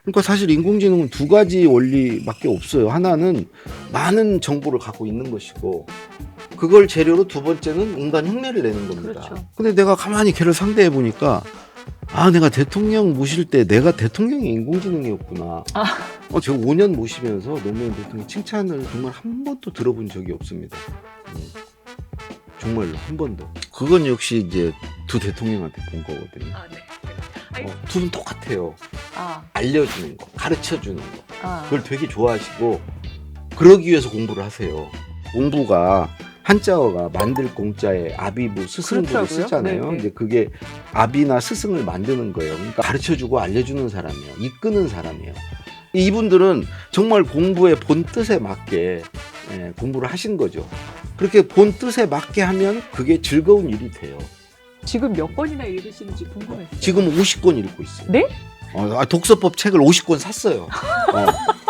그러니까 사실 인공지능은 두 가지 원리밖에 없어요. 하나는 많은 정보를 갖고 있는 것이고, 그걸 재료로 두 번째는 인간 흉내를 내는 겁니다. 그렇죠. 근데 내가 가만히 걔를 상대해 보니까, 아, 내가 대통령 모실 때 내가 대통령이 인공지능이었구나. 제가 5년 모시면서 노무현 대통령 칭찬을 정말 한 번도 들어본 적이 없습니다. 정말로 한 번도. 그건 역시 이제 두 대통령한테 본 거거든요. 네. 두 분 똑같아요. 아, 알려주는 거, 가르쳐주는 거. 아. 그걸 되게 좋아하시고, 그러기 위해서 공부를 하세요. 공부가 한자어가 만들 공자에 아비부 스승부를 그렇더라고요. 쓰잖아요. 네네. 이제 그게 아비나 스승을 만드는 거예요. 그러니까 가르쳐주고 알려주는 사람이에요. 이끄는 사람이에요. 이분들은 정말 공부의 본 뜻에 맞게 공부를 하신 거죠. 그렇게 본 뜻에 맞게 하면 그게 즐거운 일이 돼요. 지금 몇 권이나 읽으시는지 궁금했어요. 지금 50권 읽고 있어요. 네? 독서법 책을 50권 샀어요.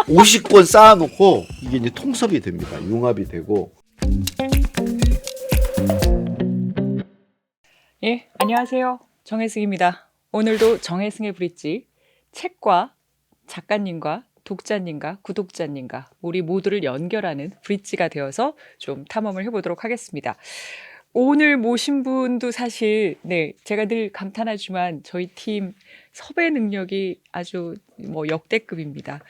50권 쌓아놓고 이게 이제 통섭이 됩니다. 융합이 되고. 예, 안녕하세요. 정혜승입니다. 오늘도 정혜승의 브릿지, 책과 작가님과 독자님과 구독자님과 우리 모두를 연결하는 브릿지가 되어서 좀 탐험을 해보도록 하겠습니다. 오늘 모신 분도 사실 제가 늘 감탄하지만 저희 팀 섭외 능력이 아주 역대급입니다.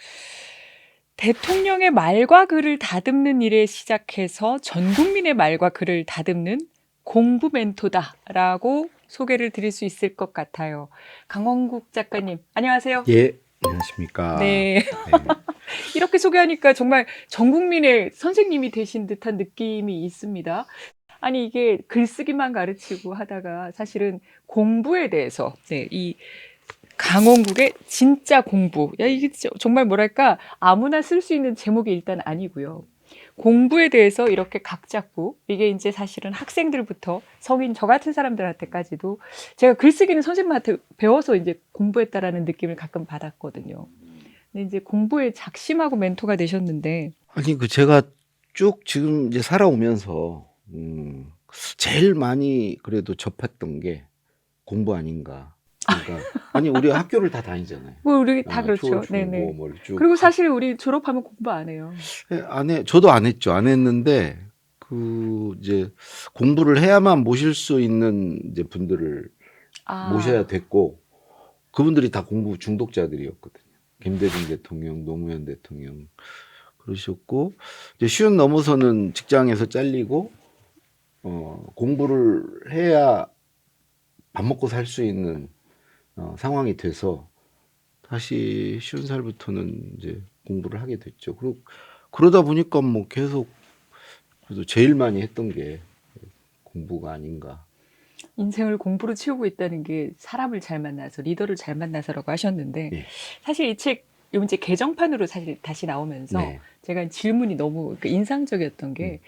대통령의 말과 글을 다듬는 일에 시작해서 전 국민의 말과 글을 다듬는 공부 멘토다라고 소개를 드릴 수 있을 것 같아요. 강원국 작가님, 안녕하세요. 예, 안녕하십니까. 네. 이렇게 소개하니까 정말 전 국민의 선생님이 되신 듯한 느낌이 있습니다. 아니, 이게 글쓰기만 가르치고 하다가 사실은 공부에 대해서, 이 강원국의 진짜 공부. 이게 정말 뭐랄까, 아무나 쓸 수 있는 제목이 일단 아니고요. 공부에 대해서 이렇게 각 잡고, 이게 이제 사실은 학생들부터 성인 저 같은 사람들한테까지도 제가 글쓰기는 선생님한테 배워서 이제 공부했다라는 느낌을 가끔 받았거든요. 근데 이제 공부에 작심하고 멘토가 되셨는데. 아니, 제가 쭉 지금 이제 살아오면서, 제일 많이 그래도 접했던 게 공부 아닌가. 그러니까, 아니, 우리 학교를 다 다니잖아요. 우리 다 그렇죠. 초월, 중고, 네네. 뭘 쭉. 그리고 사실 우리 졸업하면 공부 안 해요. 저도 안 했죠. 안 했는데, 이제 공부를 해야만 모실 수 있는 이제 분들을 모셔야 됐고, 그분들이 다 공부 중독자들이었거든요. 김대중 대통령, 노무현 대통령 그러셨고, 이제 쉬운 넘어서는 직장에서 잘리고, 공부를 해야 밥 먹고 살 수 있는 상황이 돼서 다시 50살부터는 이제 공부를 하게 됐죠. 그러다 보니까 뭐 계속 그래도 제일 많이 했던 게 공부가 아닌가. 인생을 공부로 치우고 있다는 게 사람을 잘 만나서, 리더를 잘 만나서라고 하셨는데, 네. 사실 이 책, 이제 개정판으로 사실 다시 나오면서 네. 제가 질문이 너무 인상적이었던 게,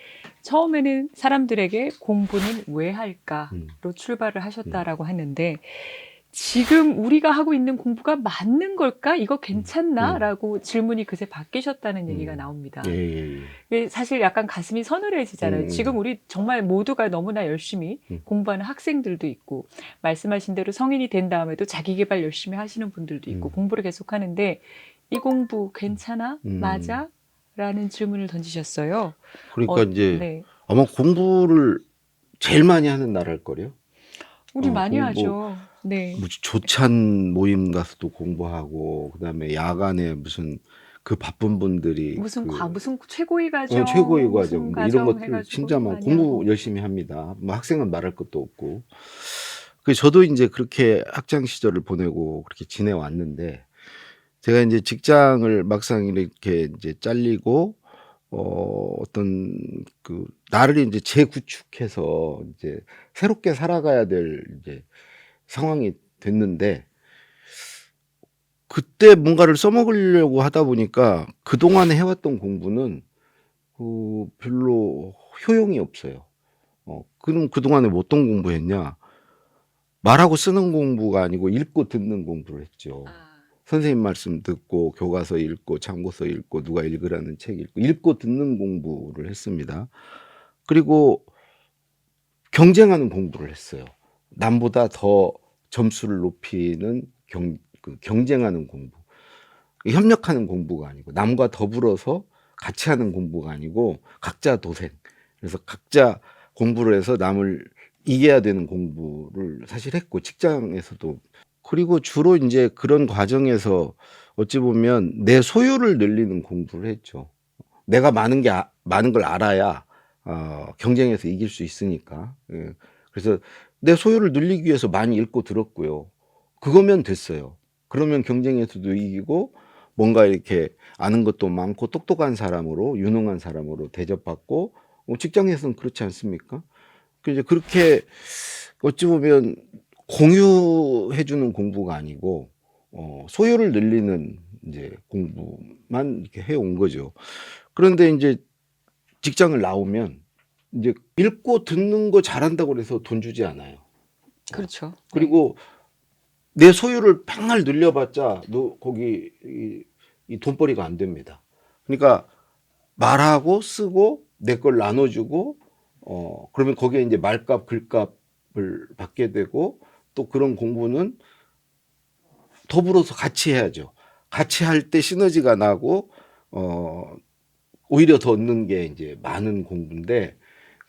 처음에는 사람들에게 공부는 왜 할까로 출발을 하셨다라고 하는데, 지금 우리가 하고 있는 공부가 맞는 걸까? 이거 괜찮나? 라고 질문이 그새 바뀌셨다는 얘기가 나옵니다. 사실 약간 가슴이 서늘해지잖아요. 지금 우리 정말 모두가 너무나 열심히 공부하는 학생들도 있고, 말씀하신 대로 성인이 된 다음에도 자기 개발 열심히 하시는 분들도 있고, 공부를 계속 하는데, 이 공부 괜찮아? 맞아? 라는 질문을 던지셨어요. 그러니까 이제 아마 공부를 제일 많이 하는 나라일 거래요. 우리 많이 하죠. 네. 조찬 모임 가서도 공부하고, 그다음에 야간에 무슨 그 바쁜 분들이 무슨 최고위 과정, 최고위 과정 뭐 이런 것들 해가지고 진짜 막 많이 공부 하고. 열심히 합니다. 뭐 학생은 말할 것도 없고. 저도 이제 그렇게 학창 시절을 보내고 그렇게 지내왔는데, 제가 이제 직장을 막상 이렇게 이제 잘리고 어떤 나를 이제 재구축해서 이제 새롭게 살아가야 될 이제 상황이 됐는데, 그때 뭔가를 써먹으려고 하다 보니까 그동안에 해왔던 공부는 별로 효용이 없어요. 그럼 그동안에 뭐 어떤 공부했냐? 말하고 쓰는 공부가 아니고 읽고 듣는 공부를 했죠. 선생님 말씀 듣고, 교과서 읽고, 참고서 읽고, 누가 읽으라는 책 읽고 듣는 공부를 했습니다. 그리고 경쟁하는 공부를 했어요. 남보다 더 점수를 높이는 경쟁하는 공부. 협력하는 공부가 아니고 남과 더불어서 같이 하는 공부가 아니고 각자 도생. 그래서 각자 공부를 해서 남을 이겨야 되는 공부를 사실 했고 직장에서도 그리고 주로 이제 그런 과정에서 어찌 보면 내 소유를 늘리는 공부를 했죠. 내가 많은 걸 알아야 경쟁에서 이길 수 있으니까. 예. 그래서 내 소유를 늘리기 위해서 많이 읽고 들었고요. 그거면 됐어요. 그러면 경쟁에서도 이기고 뭔가 이렇게 아는 것도 많고 똑똑한 사람으로 유능한 사람으로 대접받고 직장에서는 그렇지 않습니까? 이제 그렇게 어찌 보면 공유해 주는 공부가 아니고 소유를 늘리는 이제 공부만 이렇게 해온 거죠. 그런데 이제 직장을 나오면 이제 읽고 듣는 거 잘한다고 그래서 돈 주지 않아요. 그렇죠. 네. 그리고 내 소유를 백날 늘려봤자 너 거기 이 돈벌이가 안 됩니다. 그러니까 말하고 쓰고 내 걸 나눠주고 그러면 거기에 이제 말값 글값을 받게 되고 또 그런 공부는 더불어서 같이 해야죠. 같이 할 때 시너지가 나고 오히려 더 얻는 게 이제 많은 공부인데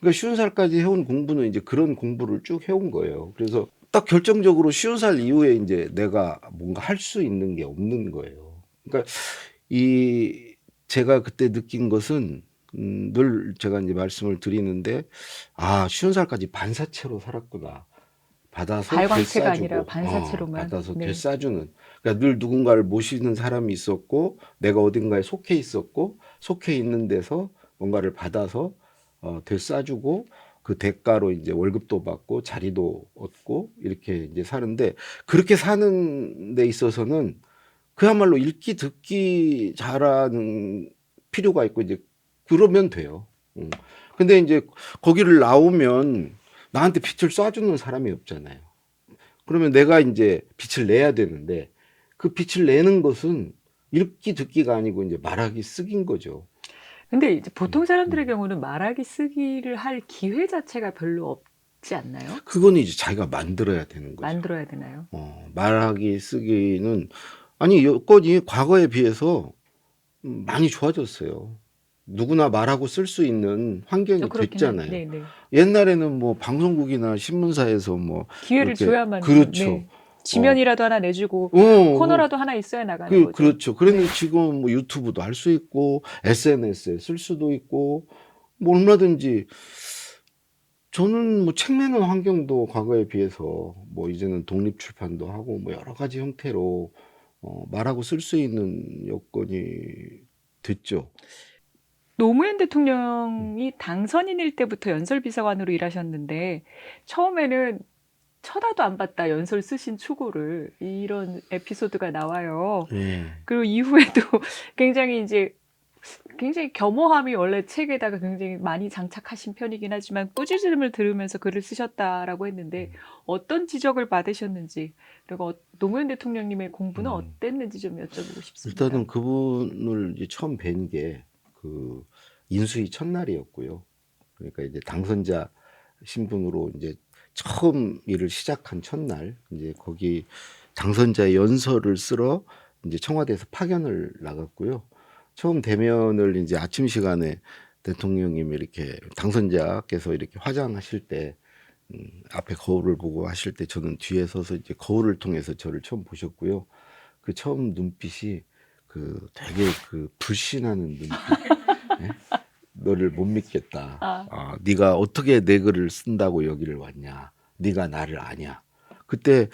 그러니까 50살까지 해온 공부는 이제 그런 공부를 쭉 해온 거예요. 그래서 딱 결정적으로 50살 이후에 이제 내가 뭔가 할 수 있는 게 없는 거예요. 그러니까 이 제가 그때 느낀 것은 늘 제가 이제 말씀을 드리는데 50살까지 반사체로 살았구나. 받아서 발광체가 되싸주고, 아니라 반사체로만. 받아서 네. 되싸주는. 그러니까 늘 누군가를 모시는 사람이 있었고, 내가 어딘가에 속해 있었고, 속해 있는 데서 뭔가를 받아서 되싸주고, 그 대가로 이제 월급도 받고, 자리도 얻고, 이렇게 이제 사는데, 그렇게 사는 데 있어서는 그야말로 읽기, 듣기 잘하는 필요가 있고, 이제 그러면 돼요. 근데 이제 거기를 나오면 나한테 빛을 쏴주는 사람이 없잖아요. 그러면 내가 이제 빛을 내야 되는데 그 빛을 내는 것은 읽기 듣기가 아니고 이제 말하기 쓰기인 거죠. 근데 이제 보통 사람들의 경우는 말하기 쓰기를 할 기회 자체가 별로 없지 않나요? 그거는 이제 자기가 만들어야 되는 거죠. 만들어야 되나요? 말하기 쓰기는 아니 여건이 과거에 비해서 많이 좋아졌어요. 누구나 말하고 쓸 수 있는 환경이 그렇긴 됐잖아요. 네네. 옛날에는 뭐 방송국이나 신문사에서 뭐 기회를 이렇게 줘야만. 그렇죠. 네. 지면이라도 하나 내주고 어, 코너라도 하나 있어야 나가는 거죠. 그렇죠. 그런데 네. 지금 뭐 유튜브도 할 수 있고 SNS에 쓸 수도 있고 뭐 얼마든지 저는 뭐 책 내는 환경도 과거에 비해서 뭐 이제는 독립 출판도 하고 뭐 여러 가지 형태로 말하고 쓸 수 있는 여건이 됐죠. 노무현 대통령이 당선인일 때부터 연설비서관으로 일하셨는데 처음에는 쳐다도 안 봤다 연설 쓰신 추구를 이런 에피소드가 나와요. 예. 그리고 이후에도 굉장히 겸허함이 원래 책에다가 굉장히 많이 장착하신 편이긴 하지만 꾸짖음을 들으면서 글을 쓰셨다라고 했는데 어떤 지적을 받으셨는지 그리고 노무현 대통령님의 공부는 어땠는지 좀 여쭤보고 싶습니다. 일단은 그분을 이제 처음 뵌 게 그 인수위 첫날이었고요. 그러니까 이제 당선자 신분으로 이제 처음 일을 시작한 첫날 이제 거기 당선자의 연설을 쓰러 이제 청와대에서 파견을 나갔고요. 처음 대면을 이제 아침 시간에 대통령님이 이렇게 당선자께서 이렇게 화장하실 때 앞에 거울을 보고 하실 때 저는 뒤에 서서 이제 거울을 통해서 저를 처음 보셨고요. 그 처음 눈빛이 그 되게 그 불신하는 눈빛. 예? 너를 못 믿겠다. 네가 어떻게 내 글을 쓴다고 여기를 왔냐? 네가 나를 아냐? 그때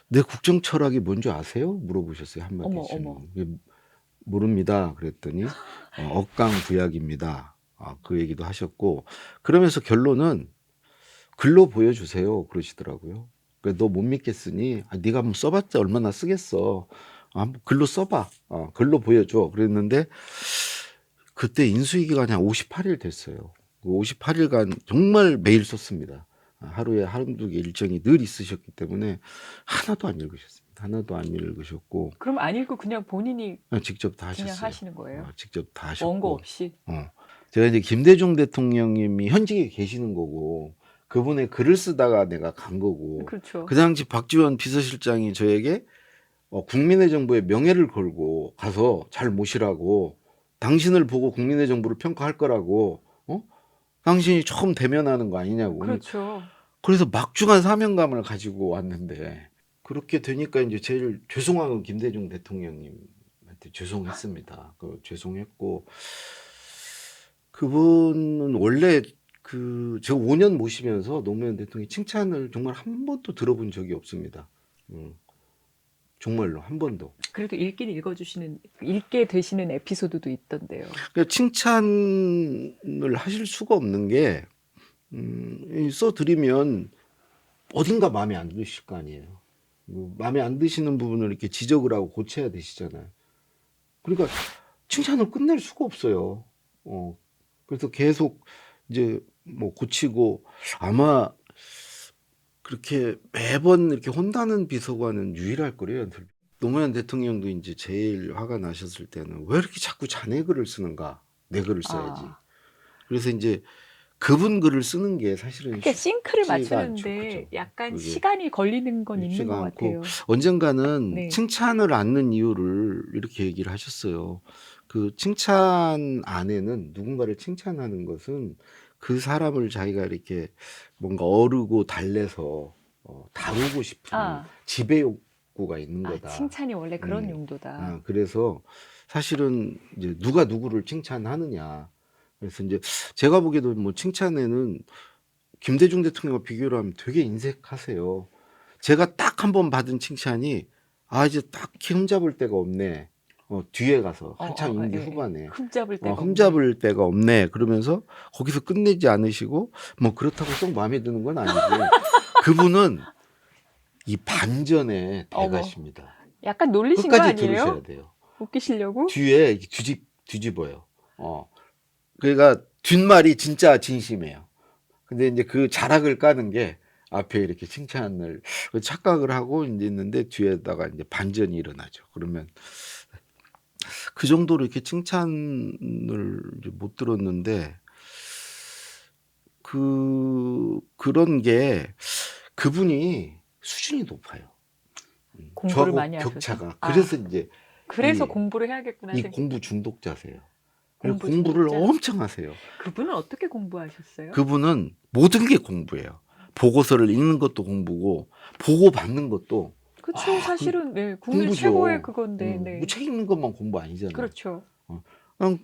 내 국정 철학이 뭔지 아세요? 물어보셨어요 한마디. 어머. 모릅니다. 그랬더니 억강부약입니다. 그 얘기도 하셨고 그러면서 결론은 글로 보여주세요. 그러시더라고요. 너 못 믿겠으니 네가 한번 써봤자 얼마나 쓰겠어. 한번 글로 써봐. 글로 보여줘. 그랬는데 그때 인수위 기간이 한 58일 됐어요. 그 58일간 정말 매일 썼습니다. 하루에 한두 개 일정이 늘 있으셨기 때문에 하나도 안 읽으셨습니다. 하나도 안 읽으셨고 그럼 안 읽고 그냥 본인이 직접 다 그냥 하셨어요. 하시는 거예요? 직접 다 하셨고 원고 없이? 제가 이제 김대중 대통령님이 현직에 계시는 거고 그분의 글을 쓰다가 내가 간 거고 그렇죠. 그 당시 박지원 비서실장이 저에게 국민의 정부의 명예를 걸고 가서 잘 모시라고 당신을 보고 국민의 정부를 평가할 거라고 당신이 처음 대면하는 거 아니냐고. 그렇죠. 그래서 막중한 사명감을 가지고 왔는데 그렇게 되니까 이제 제일 죄송한 건 김대중 대통령님한테 죄송했습니다. 죄송했고 그분은 원래 제가 5년 모시면서 노무현 대통령 칭찬을 정말 한 번도 들어본 적이 없습니다. 정말로 한 번도. 그래도 읽긴 읽어주시는, 읽게 되시는 에피소드도 있던데요. 그러니까 칭찬을 하실 수가 없는 게 써드리면 어딘가 마음에 안 드실 거 아니에요. 마음에 안 드시는 부분을 이렇게 지적을 하고 고쳐야 되시잖아요. 그러니까 칭찬을 끝낼 수가 없어요. 그래서 계속 이제 뭐 고치고 아마 그렇게 매번 이렇게 혼나는 비서관은 유일할 거래요. 노무현 대통령도 이제 제일 화가 나셨을 때는 왜 이렇게 자꾸 자네 글을 쓰는가? 내 글을 써야지. 그래서 이제 그분 글을 쓰는 게 사실은 그러니까 싱크를 쉽지가 맞추는데 않죠. 그죠? 약간 그게 시간이 걸리는 건 있는 쉽지가 것 않고 같아요. 언젠가는 네. 칭찬을 않는 이유를 이렇게 얘기를 하셨어요. 그 칭찬 안에는 누군가를 칭찬하는 것은 그 사람을 자기가 이렇게 뭔가 어르고 달래서 다루고 싶은 지배 욕구가 있는 거다. 칭찬이 원래 그런 용도다. 그래서 사실은 이제 누가 누구를 칭찬하느냐. 그래서 이제 제가 보기에도 뭐 칭찬에는 김대중 대통령과 비교를 하면 되게 인색하세요. 제가 딱 한 번 받은 칭찬이 이제 딱히 흠잡을 데가 없네. 뒤에 가서 한창 임기 후반에 흠잡을 데가 없네. 그러면서 거기서 끝내지 않으시고 뭐 그렇다고 썩 마음에 드는 건 아니고 그분은 이 반전의 대가십니다. 약간 놀리신 거 끝까지 아니에요? 들으셔야 돼요. 웃기시려고? 뒤에 뒤집어요. 그러니까 뒷말이 진짜 진심이에요. 근데 이제 그 자락을 까는 게 앞에 이렇게 칭찬을 착각을 하고 이제 있는데 뒤에다가 이제 반전이 일어나죠. 그러면 그 정도로 이렇게 칭찬을 이제 못 들었는데 그런 게 그분이 수준이 높아요. 공부를 저하고 많이 하셔서? 격차가. 그래서 이제 그래서 공부를 해야겠구나. 이 공부 중독자세요. 공부 공부를 중독자? 엄청 하세요. 그분은 어떻게 공부하셨어요? 그분은 모든 게 공부예요. 보고서를 읽는 것도 공부고 보고 받는 것도. 그렇죠. 사실은 네, 국내 공부죠. 최고의 그건데. 네. 뭐 책 읽는 것만 공부 아니잖아요. 그렇죠. 그냥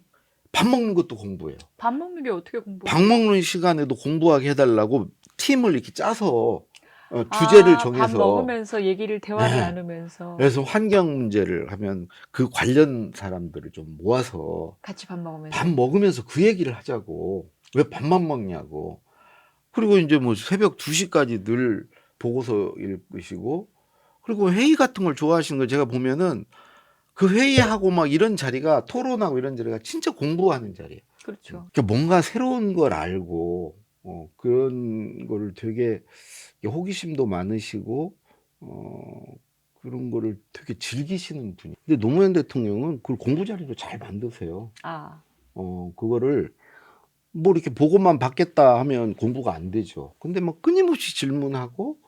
밥 먹는 것도 공부예요. 밥 먹는 게 어떻게 공부예요? 밥 먹는 시간에도 공부하게 해달라고 팀을 이렇게 짜서 주제를 정해서 밥 먹으면서 대화를 나누면서 그래서 환경 문제를 하면 그 관련 사람들을 좀 모아서 같이 밥 먹으면서 그 얘기를 하자고. 왜 밥만 먹냐고. 그리고 이제 뭐 새벽 2시까지 늘 보고서 읽으시고 그리고 회의 같은 걸 좋아하시는 걸 제가 보면은 그 회의하고 막 이런 자리가 토론하고 이런 자리가 진짜 공부하는 자리예요. 그렇죠. 그러니까 뭔가 새로운 걸 알고 그런 거를 되게 호기심도 많으시고 그런 거를 되게 즐기시는 분이. 근데 노무현 대통령은 그걸 공부 자리로 잘 만드세요. 그거를 뭐 이렇게 보고만 받겠다 하면 공부가 안 되죠. 근데 뭐 끊임없이 질문하고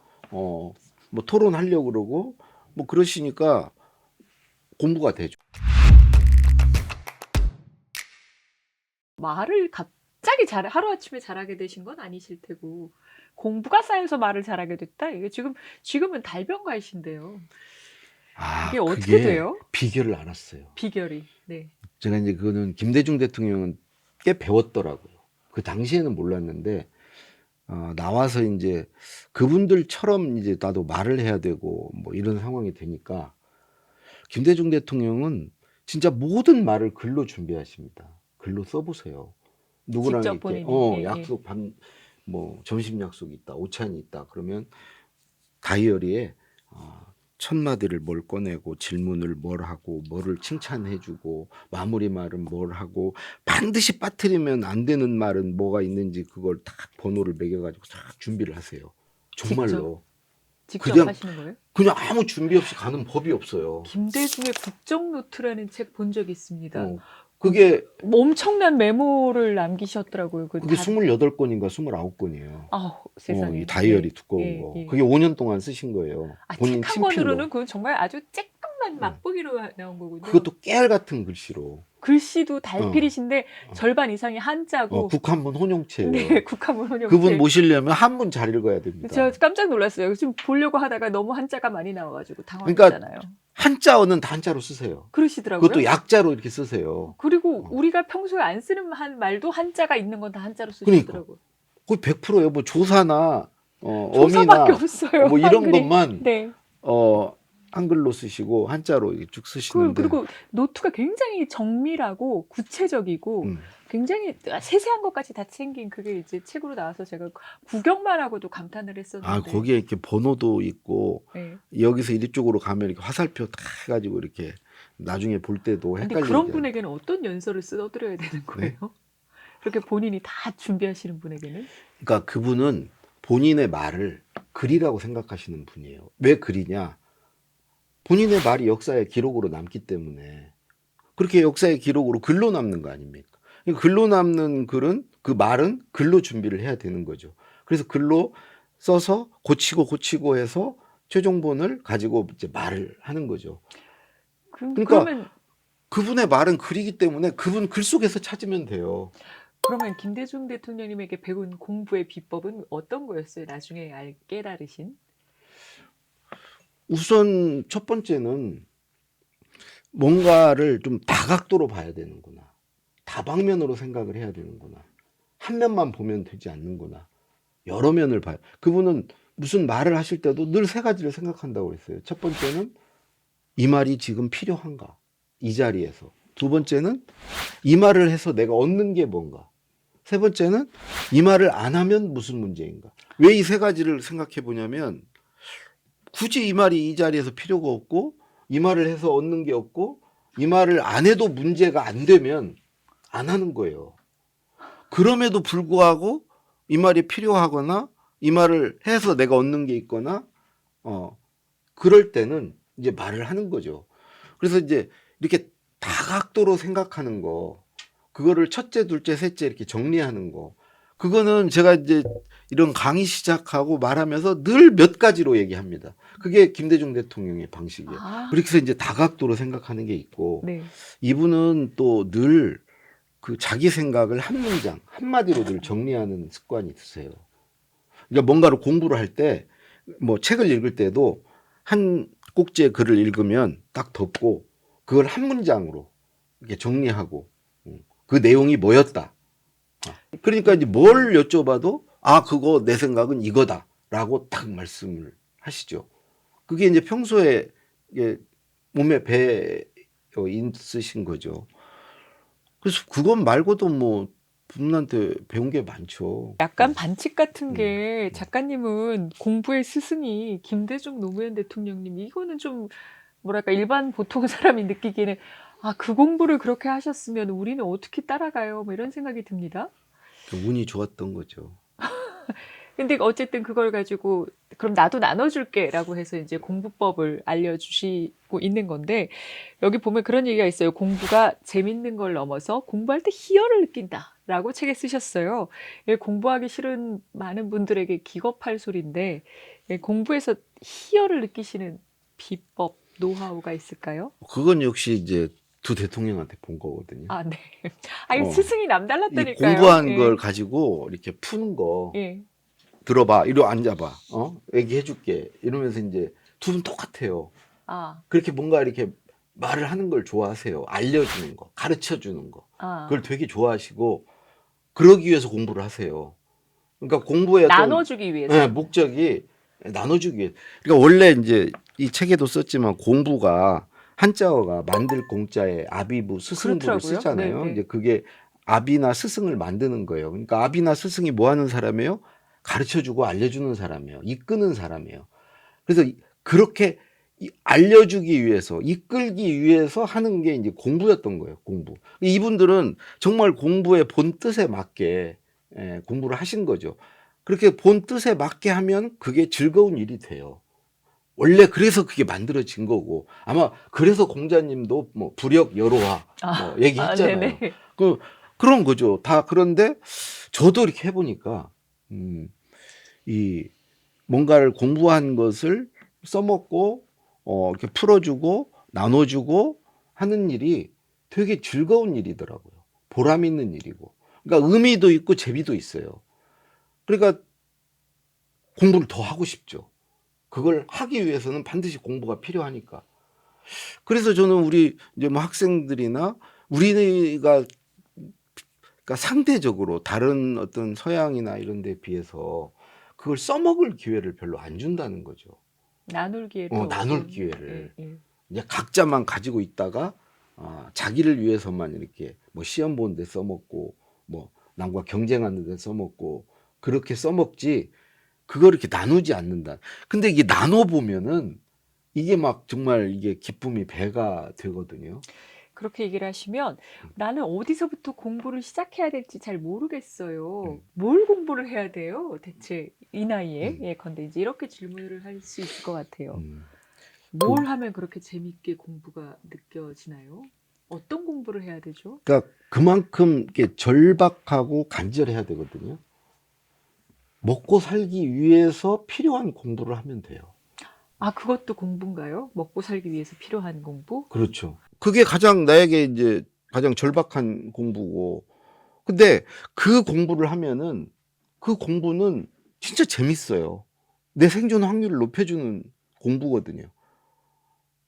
뭐 토론하려고 그러고 뭐 그러시니까 공부가 되죠. 말을 갑자기 하루아침에 잘하게 되신 건 아니실 테고 공부가 쌓여서 말을 잘하게 됐다? 이게 지금은 달변가이신데요. 이게 어떻게 돼요? 비결을 알았어요. 비결이. 네. 제가 이제 그거는 김대중 대통령은 꽤 배웠더라고요. 그 당시에는 몰랐는데 나와서 이제 그분들처럼 이제 나도 말을 해야 되고 뭐 이런 상황이 되니까 김대중 대통령은 진짜 모든 말을 글로 준비하십니다. 글로 써보세요. 누구랑 직접 이렇게 본인이. 약속 뭐 점심 약속이 있다, 오찬이 있다 그러면 다이어리에 첫 마디를 뭘 꺼내고 질문을 뭘 하고 뭐를 칭찬해주고 마무리 말은 뭘 하고 반드시 빠뜨리면 안 되는 말은 뭐가 있는지 그걸 딱 번호를 매겨가지고 딱 준비를 하세요. 정말로. 직접 하시는 거예요? 그냥 아무 준비 없이 가는 법이 없어요. 김대중의 국정노트라는 책 본 적 있습니다. 그게 엄청난 메모를 남기셨더라고요. 그게 28권인가 29권이에요. 세상에. 다이어리 두꺼운 거. 그게 5년 동안 쓰신 거예요. 책 한 권으로는 그건 정말 아주 쬐끔만 조그만 맛보기로 나온 거군요. 그것도 깨알 같은 글씨로. 글씨도 달필이신데 어. 절반 이상이 한자고. 국한문 혼용체예요. 네, 국한문 혼용체. 그분 모시려면 한문 잘 읽어야 됩니다. 제가 깜짝 놀랐어요. 지금 보려고 하다가 너무 한자가 많이 나와가지고 당황했잖아요. 한자어는 다 한자로 쓰세요. 그러시더라고요. 그것도 약자로 이렇게 쓰세요. 그리고 우리가 평소에 안 쓰는 말도 한자가 있는 건 다 한자로 그러니까. 쓰시더라고요. 거의 100%예요. 뭐 조사나 조사밖에 어미나 없어요. 뭐 이런 한글이. 것만 네. 한글로 쓰시고 한자로 이렇게 쭉 쓰시는데. 그리고 노트가 굉장히 정밀하고 구체적이고 굉장히 세세한 것까지 다 챙긴 그게 이제 책으로 나와서 제가 구경만 하고도 감탄을 했었는데. 거기에 이렇게 번호도 있고 네. 여기서 이쪽으로 가면 이렇게 화살표 딱 해가지고 이렇게 나중에 볼 때도 근데 헷갈리죠. 그런 분에게는 어떤 연설을 써드려야 되는 거예요? 네. 그렇게 본인이 다 준비하시는 분에게는? 그러니까 그분은 본인의 말을 글이라고 생각하시는 분이에요. 왜 글이냐? 본인의 말이 역사의 기록으로 남기 때문에 그렇게 역사의 기록으로 글로 남는 거 아닙니까? 그러니까 글로 남는 글은 그 말은 글로 준비를 해야 되는 거죠. 그래서 글로 써서 고치고 해서 최종본을 가지고 이제 말을 하는 거죠. 그러니까 그러면 그분의 말은 글이기 때문에 그분 글 속에서 찾으면 돼요. 그러면 김대중 대통령님에게 배운 공부의 비법은 어떤 거였어요? 나중에 깨달으신? 우선 첫 번째는 뭔가를 좀 다각도로 봐야 되는구나. 다방면으로 생각을 해야 되는구나. 한 면만 보면 되지 않는구나. 여러 면을 봐요. 그분은 무슨 말을 하실 때도 늘 세 가지를 생각한다고 했어요. 첫 번째는 이 말이 지금 필요한가? 이 자리에서. 두 번째는 이 말을 해서 내가 얻는 게 뭔가? 세 번째는 이 말을 안 하면 무슨 문제인가? 왜 이 세 가지를 생각해 보냐면 굳이 이 말이 이 자리에서 필요가 없고 이 말을 해서 얻는 게 없고 이 말을 안 해도 문제가 안 되면 안 하는 거예요. 그럼에도 불구하고 이 말이 필요하거나 이 말을 해서 내가 얻는 게 있거나 그럴 때는 이제 말을 하는 거죠. 그래서 이제 이렇게 다각도로 생각하는 거, 그거를 첫째, 둘째, 셋째 이렇게 정리하는 거, 그거는 제가 이제 이런 강의 시작하고 말하면서 늘 몇 가지로 얘기합니다. 그게 김대중 대통령의 방식이에요. 그래서 이제 다각도로 생각하는 게 있고, 네. 이분은 또 늘 그 자기 생각을 한 문장, 한마디로 늘 정리하는 습관이 있으세요. 그러니까 뭔가를 공부를 할 때, 뭐 책을 읽을 때도 한 꼭지의 글을 읽으면 딱 덮고 그걸 한 문장으로 이렇게 정리하고 그 내용이 뭐였다. 그러니까 이제 뭘 여쭤봐도 그거 내 생각은 이거다라고 딱 말씀을 하시죠. 그게 이제 평소에 몸에 배 있으신 거죠. 그래서 그것 말고도 뭐 분한테 배운 게 많죠. 약간 반칙 같은 게 작가님은 공부의 스승이 김대중 노무현 대통령님, 이거는 좀 뭐랄까 일반 보통 사람이 느끼기에는 그 공부를 그렇게 하셨으면 우리는 어떻게 따라가요? 뭐 이런 생각이 듭니다. 운이 좋았던 거죠. 근데 어쨌든 그걸 가지고 그럼 나도 나눠줄게 라고 해서 이제 공부법을 알려주시고 있는 건데, 여기 보면 그런 얘기가 있어요. 공부가 재밌는 걸 넘어서 공부할 때 희열을 느낀다 라고 책에 쓰셨어요. 공부하기 싫은 많은 분들에게 기겁할 소리인데, 공부에서 희열을 느끼시는 비법, 노하우가 있을까요? 그건 역시 이제 두 대통령한테 본 거거든요. 네. 스승이 남달랐다니까요. 이 공부한 걸 가지고 이렇게 푸는 거. 들어봐, 이리 앉아봐, 얘기해줄게. 이러면서 이제 두 분 똑같아요. 그렇게 뭔가 이렇게 말을 하는 걸 좋아하세요. 알려주는 거, 가르쳐주는 거. 그걸 되게 좋아하시고, 그러기 위해서 공부를 하세요. 그러니까 공부의 나눠주기 위해서. 네, 목적이 나눠주기 위해서. 그러니까 원래 이제 이 책에도 썼지만 공부가 한자어가 만들 공자에 아비부 스승부를 쓰잖아요. 네네. 이제 그게 아비나 스승을 만드는 거예요. 그러니까 아비나 스승이 뭐 하는 사람이에요? 가르쳐주고 알려주는 사람이에요. 이끄는 사람이에요. 그래서 그렇게 알려주기 위해서, 이끌기 위해서 하는 게 이제 공부였던 거예요. 공부. 이분들은 정말 공부의 본 뜻에 맞게 공부를 하신 거죠. 그렇게 본 뜻에 맞게 하면 그게 즐거운 일이 돼요. 원래 그래서 그게 만들어진 거고, 아마 그래서 공자님도 뭐 부력 여로화 뭐 얘기했잖아요. 그런 거죠. 다. 그런데 저도 이렇게 해보니까 이 뭔가를 공부한 것을 써먹고 이렇게 풀어주고 나눠주고 하는 일이 되게 즐거운 일이더라고요. 보람 있는 일이고. 그러니까 의미도 있고 재미도 있어요. 그러니까 공부를 더 하고 싶죠. 그걸 하기 위해서는 반드시 공부가 필요하니까. 그래서 저는 우리 이제 뭐 학생들이나 우리가 그러니까 상대적으로 다른 어떤 서양이나 이런 데 비해서 그걸 써먹을 기회를 별로 안 준다는 거죠. 나눌 기회도 나눌 없고. 기회를. 예, 예. 이제 각자만 가지고 있다가 자기를 위해서만 이렇게 뭐 시험 보는 데 써먹고 뭐 남과 경쟁하는 데 써먹고 그렇게 써먹지 그걸 이렇게 나누지 않는다. 근데 이게 나눠보면은 이게 막 정말 이게 기쁨이 배가 되거든요. 그렇게 얘기를 하시면 나는 어디서부터 공부를 시작해야 될지 잘 모르겠어요. 뭘 공부를 해야 돼요? 대체 이 나이에? 예컨대 이제 이렇게 질문을 할 수 있을 것 같아요. 뭘 하면 그렇게 재밌게 공부가 느껴지나요? 어떤 공부를 해야 되죠? 그러니까 그만큼 이렇게 절박하고 간절해야 되거든요. 먹고 살기 위해서 필요한 공부를 하면 돼요. 아, 그것도 공부인가요? 먹고 살기 위해서 필요한 공부? 그렇죠. 그게 가장 나에게 이제 가장 절박한 공부고. 근데 그 공부를 하면은 그 공부는 진짜 재밌어요. 내 생존 확률을 높여주는 공부거든요.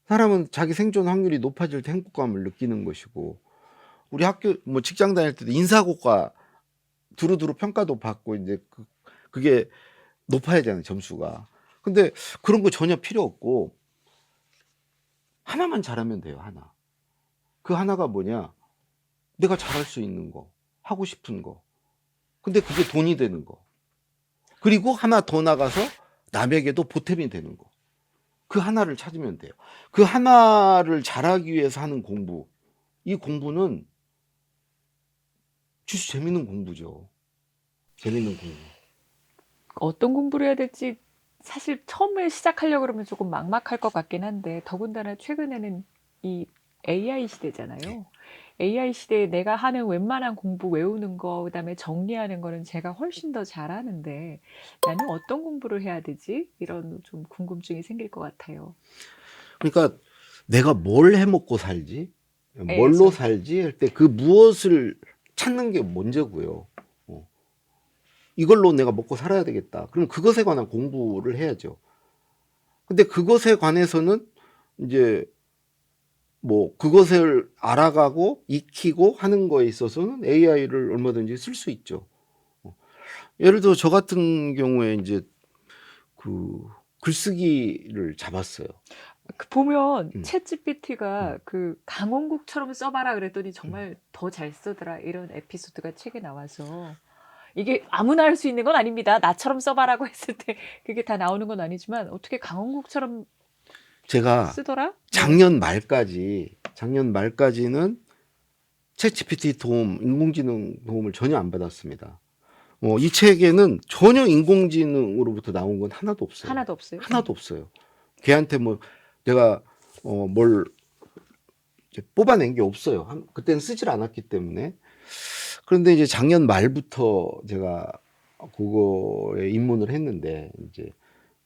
사람은 자기 생존 확률이 높아질 때 행복감을 느끼는 것이고, 우리 학교 뭐 직장 다닐 때도 인사고과 두루두루 평가도 받고 이제 그게 높아야 되는 점수가. 근데 그런 거 전혀 필요 없고 하나만 잘하면 돼요. 하나. 그 하나가 뭐냐? 내가 잘할 수 있는 거, 하고 싶은 거. 근데 그게 돈이 되는 거. 그리고 하나 더 나가서 남에게도 보탬이 되는 거. 그 하나를 찾으면 돼요. 그 하나를 잘하기 위해서 하는 공부. 이 공부는 진짜 재밌는 공부죠. 재밌는 공부. 어떤 공부를 해야 될지 사실 처음에 시작하려고 그러면 조금 막막할 것 같긴 한데 더군다나 최근에는 이 AI 시대잖아요. AI 시대에 내가 하는 웬만한 공부 외우는 거 그다음에 정리하는 거는 제가 훨씬 더 잘하는데 나는 어떤 공부를 해야 되지? 이런 좀 궁금증이 생길 것 같아요. 그러니까 내가 뭘 해먹고 살지? 예, 뭘로 살지? 할 때 그 무엇을 찾는 게 먼저고요. 이걸로 내가 먹고 살아야 되겠다. 그럼 그것에 관한 공부를 해야죠. 근데 그것에 관해서는 이제 뭐 그것을 알아가고 익히고 하는 거에 있어서는 AI를 얼마든지 쓸 수 있죠. 예를 들어 저 같은 경우에 이제 그 글쓰기를 잡았어요. 그 보면 챗GPT가 그 강원국처럼 써봐라 그랬더니 정말 더 잘 쓰더라 이런 에피소드가 책에 나와서 이게 아무나 할 수 있는 건 아닙니다. 나처럼 써봐라고 했을 때 그게 다 나오는 건 아니지만 어떻게 강원국처럼 제가 쓰더라? 작년 말까지는 챗GPT 도움, 인공지능 도움을 전혀 안 받았습니다. 이 책에는 전혀 인공지능으로부터 나온 건 하나도 없어요. 하나도 없어요. 하나도 없어요. 걔한테 뭐 내가 뭘 이제 뽑아낸 게 없어요. 그때는 쓰질 않았기 때문에. 그런데 이제 작년 말부터 제가 그거에 입문을 했는데 이제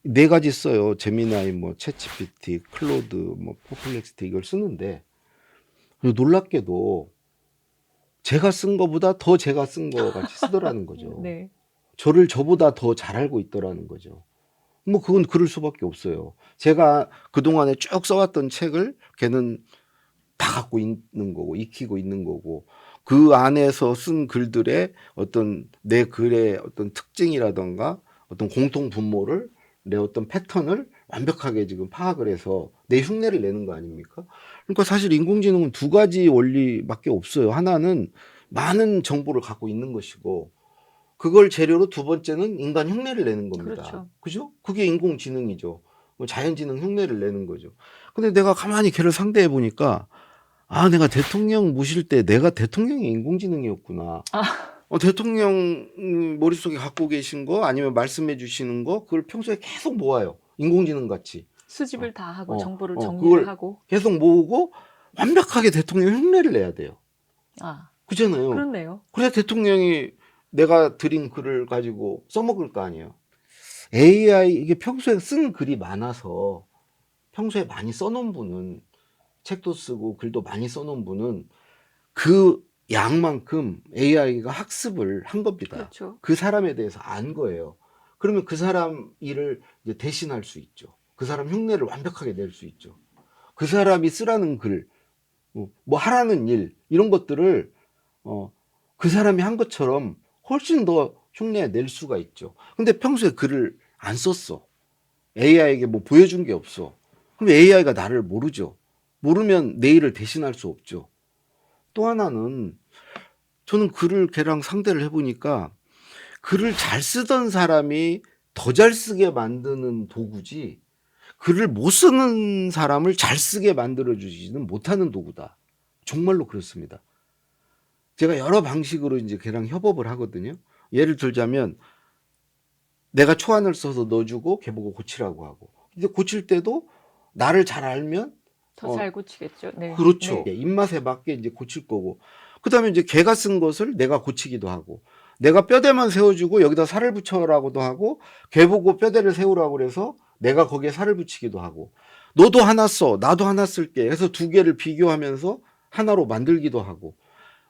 네 가지 써요. 제미나이, 뭐 챗GPT, 클로드, 뭐 퍼플렉스티 이걸 쓰는데 놀랍게도 제가 쓴 거보다 더 제가 쓴 거 같이 쓰더라는 거죠. 네. 저를 저보다 더 잘 알고 있더라는 거죠. 뭐 그건 그럴 수밖에 없어요. 제가 그동안에 쭉 써왔던 책을 걔는 다 갖고 있는 거고 익히고 있는 거고 그 안에서 쓴 글들의 어떤 내 글의 어떤 특징이라던가 어떤 공통 분모를 내 어떤 패턴을 완벽하게 지금 파악을 해서 내 흉내를 내는 거 아닙니까? 그러니까 사실 인공지능은 두 가지 원리밖에 없어요. 하나는 많은 정보를 갖고 있는 것이고 그걸 재료로 두 번째는 인간 흉내를 내는 겁니다. 그렇죠. 그죠? 그게 인공지능이죠. 뭐 자연지능 흉내를 내는 거죠. 근데 내가 가만히 걔를 상대해 보니까 내가 대통령 모실 때 내가 대통령이 인공지능이었구나. 대통령 머릿속에 갖고 계신 거 아니면 말씀해 주시는 거 그걸 평소에 계속 모아요. 인공지능 같이. 수집을 다 하고 정보를 그걸 정리를 하고. 계속 모으고 완벽하게 대통령 흉내를 내야 돼요. 아, 그잖아요. 그렇네요. 그래야 대통령이 내가 드린 글을 가지고 써먹을 거 아니에요. AI 이게 평소에 쓴 글이 많아서 평소에 많이 써놓은 분은 책도 쓰고 글도 많이 써놓은 분은 그 양만큼 AI가 학습을 한 겁니다. 그렇죠. 그 사람에 대해서 안 거예요. 그러면 그 사람 일을 이제 대신할 수 있죠. 그 사람 흉내를 완벽하게 낼 수 있죠. 그 사람이 쓰라는 글, 뭐 하라는 일, 이런 것들을 그 사람이 한 것처럼 훨씬 더 흉내 낼 수가 있죠. 근데 평소에 글을 안 썼어. AI에게 뭐 보여준 게 없어. 그럼 AI가 나를 모르죠. 모르면 내 일을 대신할 수 없죠. 또 하나는 저는 글을 걔랑 상대를 해보니까 글을 잘 쓰던 사람이 더 잘 쓰게 만드는 도구지 글을 못 쓰는 사람을 잘 쓰게 만들어주지는 못하는 도구다. 정말로 그렇습니다. 제가 여러 방식으로 이제 걔랑 협업을 하거든요. 예를 들자면 내가 초안을 써서 넣어주고 걔 보고 고치라고 하고. 근데 고칠 때도 나를 잘 알면 더 잘 고치겠죠. 네. 그렇죠. 네. 입맛에 맞게 이제 고칠 거고. 그다음에 이제 걔가 쓴 것을 내가 고치기도 하고. 내가 뼈대만 세워주고 여기다 살을 붙여라고도 하고 걔 보고 뼈대를 세우라고 그래서 내가 거기에 살을 붙이기도 하고. 너도 하나 써. 나도 하나 쓸게. 해서 두 개를 비교하면서 하나로 만들기도 하고.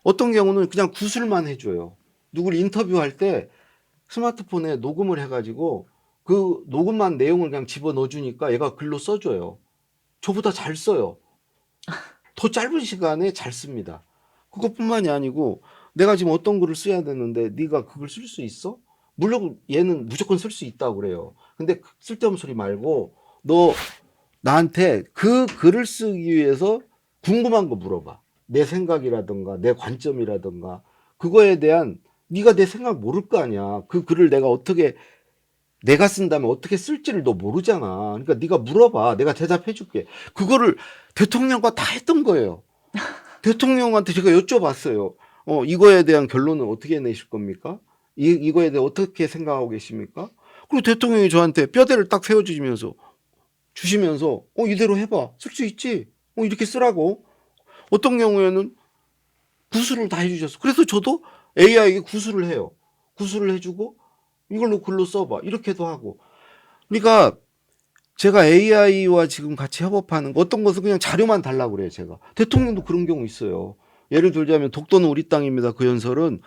어떤 경우는 그냥 구술만 해줘요. 누굴 인터뷰할 때 스마트폰에 녹음을 해가지고 그 녹음한 내용을 그냥 집어넣어 주니까 얘가 글로 써줘요. 저보다 잘 써요. 더 짧은 시간에 잘 씁니다. 그것뿐만이 아니고 내가 지금 어떤 글을 써야 되는데 네가 그걸 쓸 수 있어? 물론 얘는 무조건 쓸 수 있다고 그래요. 근데 쓸데없는 소리 말고 너 나한테 그 글을 쓰기 위해서 궁금한 거 물어봐. 내 생각이라든가 내 관점이라든가 그거에 대한 네가 내 생각 모를 거 아니야. 그 글을 내가 쓴다면 어떻게 쓸지를 너 모르잖아. 그러니까 네가 물어봐. 내가 대답해 줄게. 그거를 대통령과 다 했던 거예요. 대통령한테 제가 여쭤봤어요. 이거에 대한 결론은 어떻게 내실 겁니까? 이거에 대해 어떻게 생각하고 계십니까? 그리고 대통령이 저한테 뼈대를 딱 세워주시면서 이대로 해봐. 쓸 수 있지. 이렇게 쓰라고. 어떤 경우에는 구술을 다 해주셨어. 그래서 저도 AI에게 구술을 해요. 구술을 해주고 이걸로 글로 써봐. 이렇게도 하고. 그러니까 제가 AI와 지금 같이 협업하는 거 어떤 것은 그냥 자료만 달라고 그래요. 제가. 대통령도 그런 경우 있어요. 예를 들자면 독도는 우리 땅입니다. 그 연설은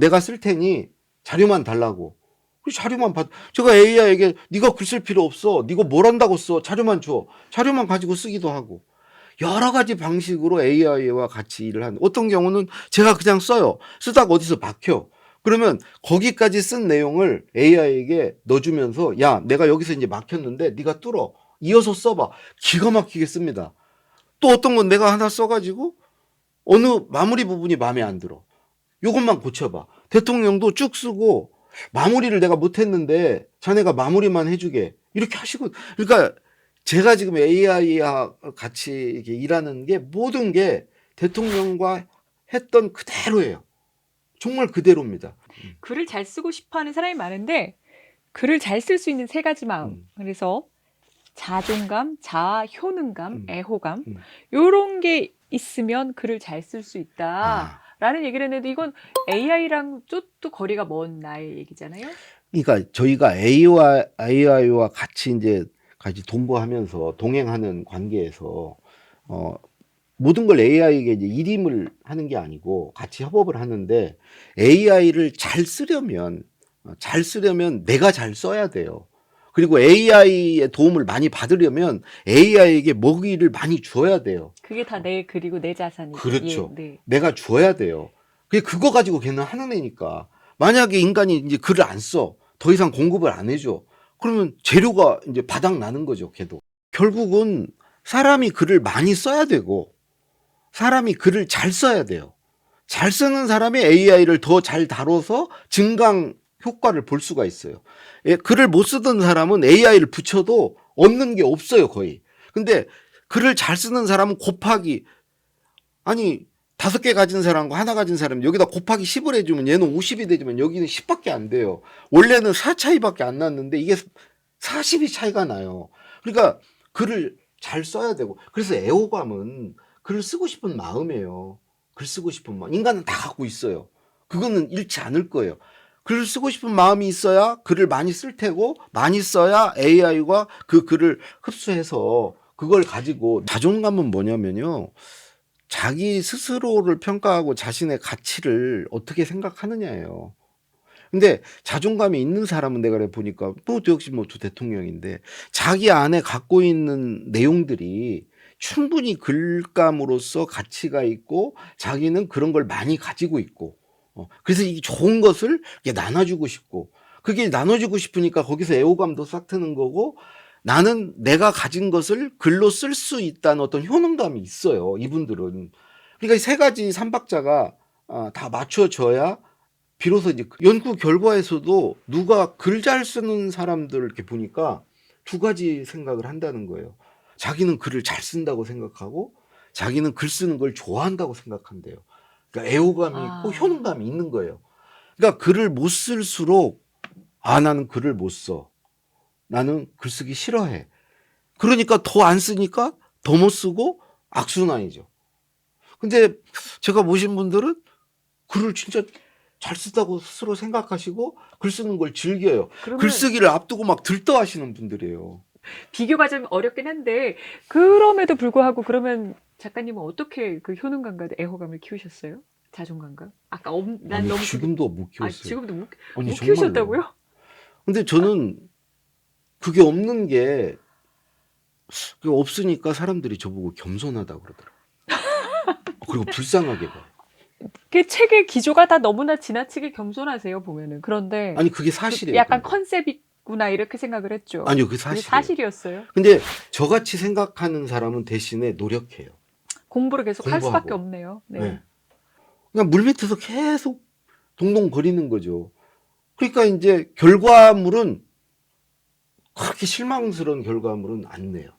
내가 쓸 테니 자료만 달라고. 그 자료만 제가 AI에게 네가 글 쓸 필요 없어. 네가 뭘 한다고 써. 자료만 줘. 자료만 가지고 쓰기도 하고. 여러 가지 방식으로 AI와 같이 일을 하는. 어떤 경우는 제가 그냥 써요. 쓰다가 어디서 막혀. 그러면 거기까지 쓴 내용을 AI에게 넣어주면서 야, 내가 여기서 이제 막혔는데 네가 뚫어. 이어서 써봐. 기가 막히게 씁니다. 또 어떤 건 내가 하나 써가지고 어느 마무리 부분이 마음에 안 들어. 요것만 고쳐봐. 대통령도 쭉 쓰고 마무리를 내가 못했는데 자네가 마무리만 해주게. 이렇게 하시고. 그러니까 제가 지금 AI와 같이 이렇게 일하는 게 모든 게 대통령과 했던 그대로예요. 정말 그대로입니다. 글을 잘 쓰고 싶어하는 사람이 많은데 글을 잘 쓸 수 있는 세 가지 마음. 그래서 자존감, 자아, 효능감, 애호감 요런 게 있으면 글을 잘 쓸 수 있다라는 얘기를 했는데 이건 AI랑 또 거리가 먼 나의 얘기잖아요. 그러니까 저희가 AI와 같이 동거하면서 동행하는 관계에서 모든 걸 AI에게 이제 일임을 하는 게 아니고 같이 협업을 하는데 AI를 잘 쓰려면 내가 잘 써야 돼요. 그리고 AI의 도움을 많이 받으려면 AI에게 먹이를 많이 줘야 돼요. 그게 다 내 그리고 내 자산이죠. 그렇죠. 예, 네. 내가 줘야 돼요. 그거 가지고 걔는 하는 애니까. 만약에 인간이 이제 글을 안 써. 더 이상 공급을 안 해줘. 그러면 재료가 이제 바닥 나는 거죠, 걔도. 결국은 사람이 글을 많이 써야 되고 사람이 글을 잘 써야 돼요. 잘 쓰는 사람이 AI를 더 잘 다뤄서 증강 효과를 볼 수가 있어요. 글을 못 쓰던 사람은 AI를 붙여도 얻는 게 없어요, 거의. 근데 글을 잘 쓰는 사람은 곱하기, 아니, 5개 가진 사람과 하나 가진 사람, 여기다 곱하기 10을 해주면 얘는 50이 되지만 여기는 10밖에 안 돼요. 원래는 4 차이밖에 안 났는데 이게 40이 차이가 나요. 그러니까 글을 잘 써야 되고. 그래서 애호감은 글을 쓰고 싶은 마음이에요. 글 쓰고 싶은 마음. 인간은 다 갖고 있어요. 그거는 잃지 않을 거예요. 글을 쓰고 싶은 마음이 있어야 글을 많이 쓸 테고 많이 써야 AI가 그 글을 흡수해서 그걸 가지고 자존감은 뭐냐면요. 자기 스스로를 평가하고 자신의 가치를 어떻게 생각하느냐예요. 근데 자존감이 있는 사람은 내가 보니까 또 역시 뭐 두 대통령인데 자기 안에 갖고 있는 내용들이 충분히 글감으로써 가치가 있고 자기는 그런 걸 많이 가지고 있고 그래서 이 좋은 것을 이게 나눠주고 싶고 그게 나눠주고 싶으니까 거기서 애호감도 싹 트는 거고 나는 내가 가진 것을 글로 쓸 수 있다는 어떤 효능감이 있어요. 이분들은. 그러니까 이 세 가지 삼박자가 다 맞춰져야 비로소 이제 그 연구 결과에서도 누가 글 잘 쓰는 사람들 이렇게 보니까 두 가지 생각을 한다는 거예요. 자기는 글을 잘 쓴다고 생각하고 자기는 글 쓰는 걸 좋아한다고 생각한대요. 그러니까 애호감이 있고 아. 효능감이 있는 거예요. 그러니까 글을 못 쓸수록 나는 글을 못 써. 나는 글쓰기 싫어해. 그러니까 더 안 쓰니까 더 못 쓰고 악순환이죠. 근데 제가 모신 분들은 글을 진짜 잘 쓰다고 스스로 생각하시고 글 쓰는 걸 즐겨요. 그러면 글쓰기를 앞두고 막 들떠하시는 분들이에요. 비교가 좀 어렵긴 한데 그럼에도 불구하고 그러면 작가님은 어떻게 그 효능감과 애호감을 키우셨어요? 자존감과? 아까 난 아니, 너무 지금도 못 키웠어요. 지금도 못 아니, 키우셨다고요? 근데 저는 그게 없는 게 그게 없으니까 사람들이 저보고 겸손하다고 그러더라고요. 그리고 불쌍하게 봐요. 그 책의 기조가 다 너무나 지나치게 겸손하세요 보면은. 그런데 아니 그게 사실이에요. 약간 근데. 컨셉이구나 이렇게 생각을 했죠. 아니요, 그게 그게 사실이에요. 사실이었어요. 근데 저같이 생각하는 사람은 대신에 노력해요. 공부를 계속 할 공부하고. 수밖에 없네요. 네. 네. 그냥 물밑에서 계속 동동거리는 거죠. 그러니까 이제 결과물은 그렇게 실망스러운 결과물은 안 내요.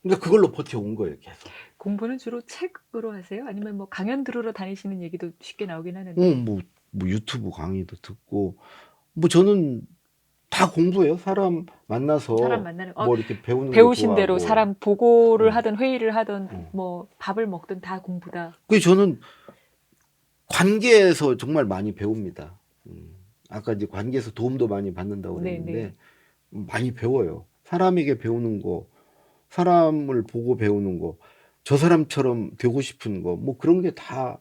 그러니까 그걸로 버텨온 거예요, 계속. 공부는 주로 책으로 하세요? 아니면 뭐 강연 들으러 다니시는 얘기도 쉽게 나오긴 하는데. 뭐 유튜브 강의도 듣고, 뭐 저는 다 공부해요. 사람 만나서 사람 만나는 뭐 이렇게 배우는 거 배우신 대로 좋아하고. 사람 보고를 음. 하든 회의를 하든 음. 뭐 밥을 먹든 다 공부다. 그래서 저는 관계에서 정말 많이 배웁니다. 아까 이제 관계에서 도움도 많이 받는다고 그랬는데 네네. 많이 배워요. 사람에게 배우는 거, 사람을 보고 배우는 거, 저 사람처럼 되고 싶은 거, 뭐 그런 게 다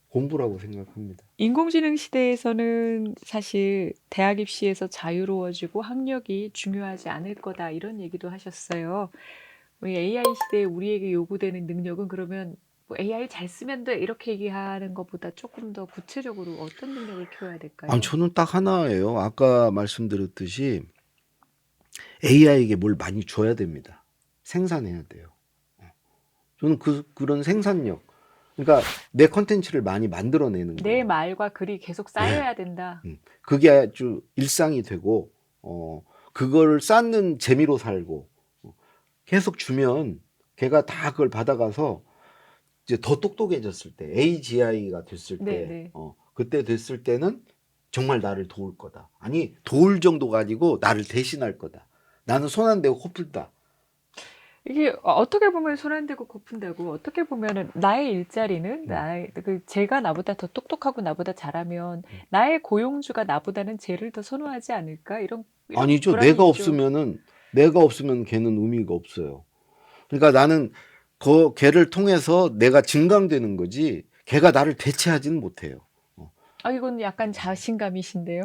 공부라고 생각합니다. 인공지능 시대에서는 사실 대학 입시에서 자유로워지고 학력이 중요하지 않을 거다 이런 얘기도 하셨어요. 우리 AI 시대에 우리에게 요구되는 능력은 그러면 뭐 AI 잘 쓰면 돼 이렇게 얘기하는 것보다 조금 더 구체적으로 어떤 능력을 키워야 될까요? 아니, 저는 딱 하나예요. 아까 말씀드렸듯이 AI에게 뭘 많이 줘야 됩니다. 생산해야 돼요. 저는 그런 생산력, 그러니까 내 컨텐츠를 많이 만들어내는 내 거예요. 말과 글이 계속 쌓여야 된다. 그게 아주 일상이 되고 그걸 쌓는 재미로 살고 계속 주면 걔가 다 그걸 받아가서 이제 더 똑똑해졌을 때 AGI가 됐을 때 네네. 그때 됐을 때는 정말 나를 도울 거다. 아니 도울 정도가 아니고 나를 대신할 거다. 나는 손 안 대고 코 풀다. 이게 어떻게 보면 손 안 대고 코 푼다고 어떻게 보면은 나의 일자리는 나의 쟤가 나보다 더 똑똑하고 나보다 잘하면 나의 고용주가 나보다는 쟤를 더 선호하지 않을까 이런 아니죠. 불안이 내가 있죠. 없으면 걔는 의미가 없어요. 그러니까 나는 그 걔를 통해서 내가 증강되는 거지 걔가 나를 대체하지는 못해요. 이건 약간 자신감이신데요.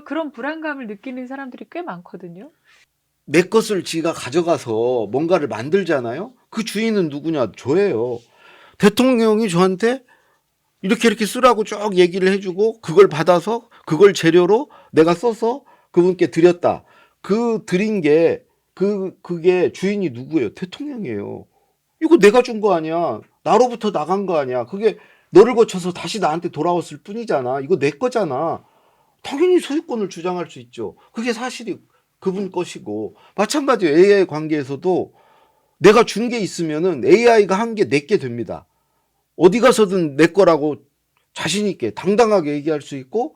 그런 불안감을 느끼는 사람들이 꽤 많거든요. 내 것을 지가 가져가서 뭔가를 만들잖아요. 그 주인은 누구냐? 저예요. 대통령이 저한테 이렇게 쓰라고 쭉 얘기를 해주고 그걸 받아서 그걸 재료로 내가 써서 그분께 드렸다. 그 드린 게 그게 주인이 누구예요? 대통령이에요. 이거 내가 준 거 아니야. 나로부터 나간 거 아니야. 그게 너를 거쳐서 다시 나한테 돌아왔을 뿐이잖아. 이거 내 거잖아. 당연히 소유권을 주장할 수 있죠. 그게 사실이 그분 것이고 마찬가지로 AI 관계에서도 내가 준 게 있으면은 AI가 한 게 내게 됩니다. 어디 가서든 내 거라고 자신 있게 당당하게 얘기할 수 있고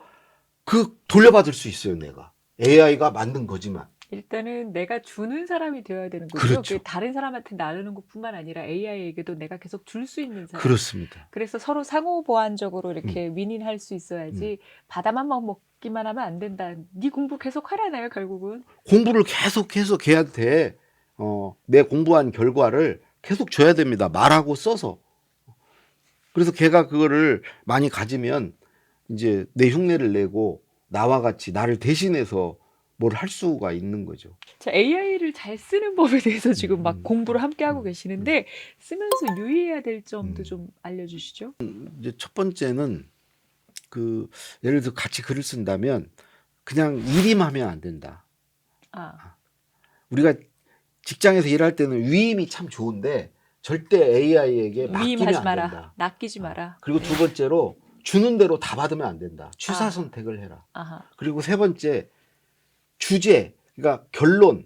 돌려받을 수 있어요. 내가 AI가 만든 거지만 일단은 내가 주는 사람이 되어야 되는 거죠. 그렇죠. 그게 다른 사람한테 나누는 것뿐만 아니라 AI에게도 내가 계속 줄 수 있는 사람. 그렇습니다. 그래서 서로 상호 보완적으로 이렇게 윈윈할 수 있어야지 바다만 먹기만 하면 안 된다. 네 공부 계속 하라나요 결국은. 공부를 계속해서 걔한테 내 공부한 결과를 계속 줘야 됩니다. 말하고 써서. 그래서 걔가 그거를 많이 가지면 이제 내 흉내를 내고 나와 같이 나를 대신해서 뭘 할 수가 있는 거죠. 자, AI를 잘 쓰는 법에 대해서 지금 막 공부를 함께 하고 음. 계시는데 쓰면서 유의해야 될 점도 음. 좀 알려주시죠. 이제 첫 번째는 그 예를 들어 같이 글을 쓴다면 그냥 일임하면 안 된다. 아, 우리가 직장에서 일할 때는 위임이 참 좋은데 절대 AI에게 맡기면 위임하지 안 마라. 된다. 낚이지 마라. 그리고 네. 두 번째로 주는 대로 다 받으면 안 된다. 취사 아. 선택을 해라. 아하. 그리고 세 번째 주제, 그러니까 결론,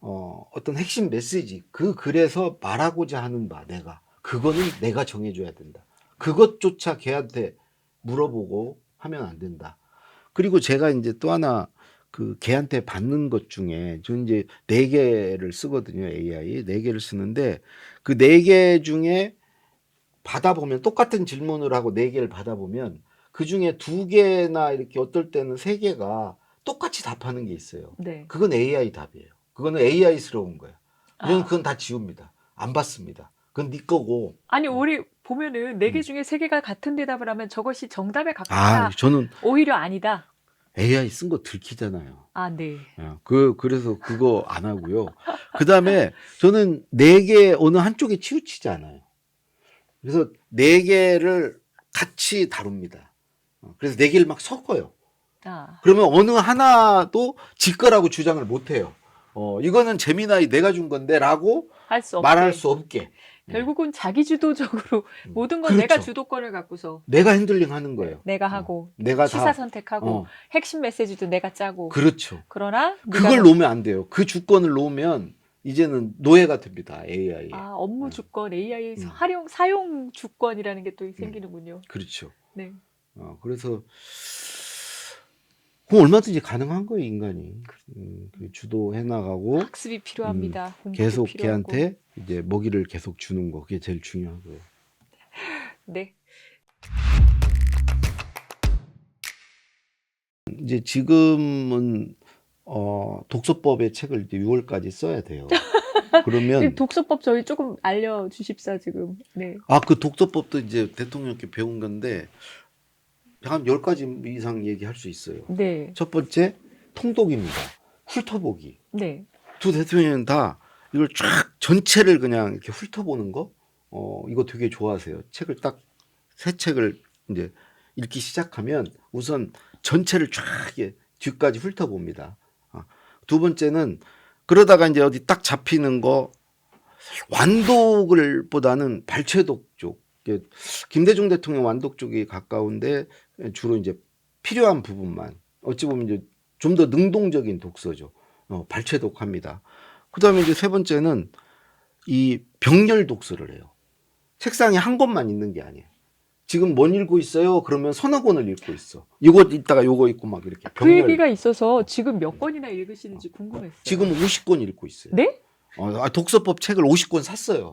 어떤 핵심 메시지, 그 글에서 말하고자 하는 바, 그거는 내가 정해줘야 된다. 그것조차 걔한테 물어보고 하면 안 된다. 그리고 제가 이제 또 하나 그 걔한테 받는 것 중에 저는 이제 4개를 쓰거든요. AI 4개를 쓰는데 그 4개 중에 받아보면 똑같은 질문을 하고 4개를 받아보면 그 중에 2개나 이렇게 어떨 때는 3개가 똑같이 답하는 게 있어요. 네. 그건 AI 답이에요. 그거는 AI스러운 거예요. 저는 아. 그건 다 지웁니다. 안 받습니다. 그건 네 거고. 아니 우리 보면은 4개 중에 3개가 같은 대답을 하면 저것이 정답에 아, 가깝다. 저는 오히려 아니다. AI 쓴 거 들키잖아요. 아, 네. 그래서 그거 안 하고요. 그 다음에 저는 4개 어느 한쪽에 치우치지 않아요. 그래서 4개를 같이 다룹니다. 그래서 4개를 막 섞어요. 아. 그러면 어느 하나도 지 거라고 주장을 못 해요. 이거는 재미나이 내가 준 건데 라고 할 수 없게. 말할 수 없게. 결국은 자기 주도적으로 모든 건 내가 그렇죠. 주도권을 갖고서 내가 핸들링 하는 거예요. 내가 하고 내가 시사 다. 선택하고 핵심 메시지도 내가 짜고. 그렇죠. 그러나 그걸 네가 놓으면 안 돼요. 그 주권을 놓으면 이제는 노예가 됩니다. AI에. 업무 주권, AI 음. 사용 주권이라는 게 또 생기는군요. 그렇죠. 네. 그래서 그럼 얼마든지 가능한 거예요, 인간이. 그 주도해 나가고 학습이 필요합니다. 공부도 계속 필요하고. 걔한테 이제 먹이를 계속 주는 거, 그게 제일 중요하고요. 네. 이제 지금은 독서법의 책을 이제 6월까지 써야 돼요. 그러면 독서법 저희 조금 알려주십사 지금. 네. 그 독서법도 이제 대통령께 배운 건데 한 10가지 이상 얘기할 수 있어요. 네. 첫 번째 통독입니다. 훑어보기. 네. 두 대통령은 다 이걸 쫙 전체를 그냥 이렇게 훑어보는 거, 이거 되게 좋아하세요. 책을 딱 새 책을 이제 읽기 시작하면 우선 전체를 쫙 이렇게 뒤까지 훑어봅니다. 두 번째는 그러다가 이제 어디 딱 잡히는 거 완독을 보다는 발췌독 쪽. 김대중 대통령 완독 쪽이 가까운데 주로 이제 필요한 부분만 어찌 보면 이제 좀 더 능동적인 독서죠. 발췌독합니다. 그다음에 이제 세 번째는 이 병렬 독서를 해요. 책상에 한 권만 있는 게 아니에요. 지금 뭔 읽고 있어요? 그러면 서너 권을 읽고 있어. 이거 읽다가 요거 읽고 막 이렇게 그 얘기가 있어서 지금 몇 권이나 읽으시는지 궁금했어요. 지금 50권 읽고 있어요. 네? 독서법 책을 50권 샀어요.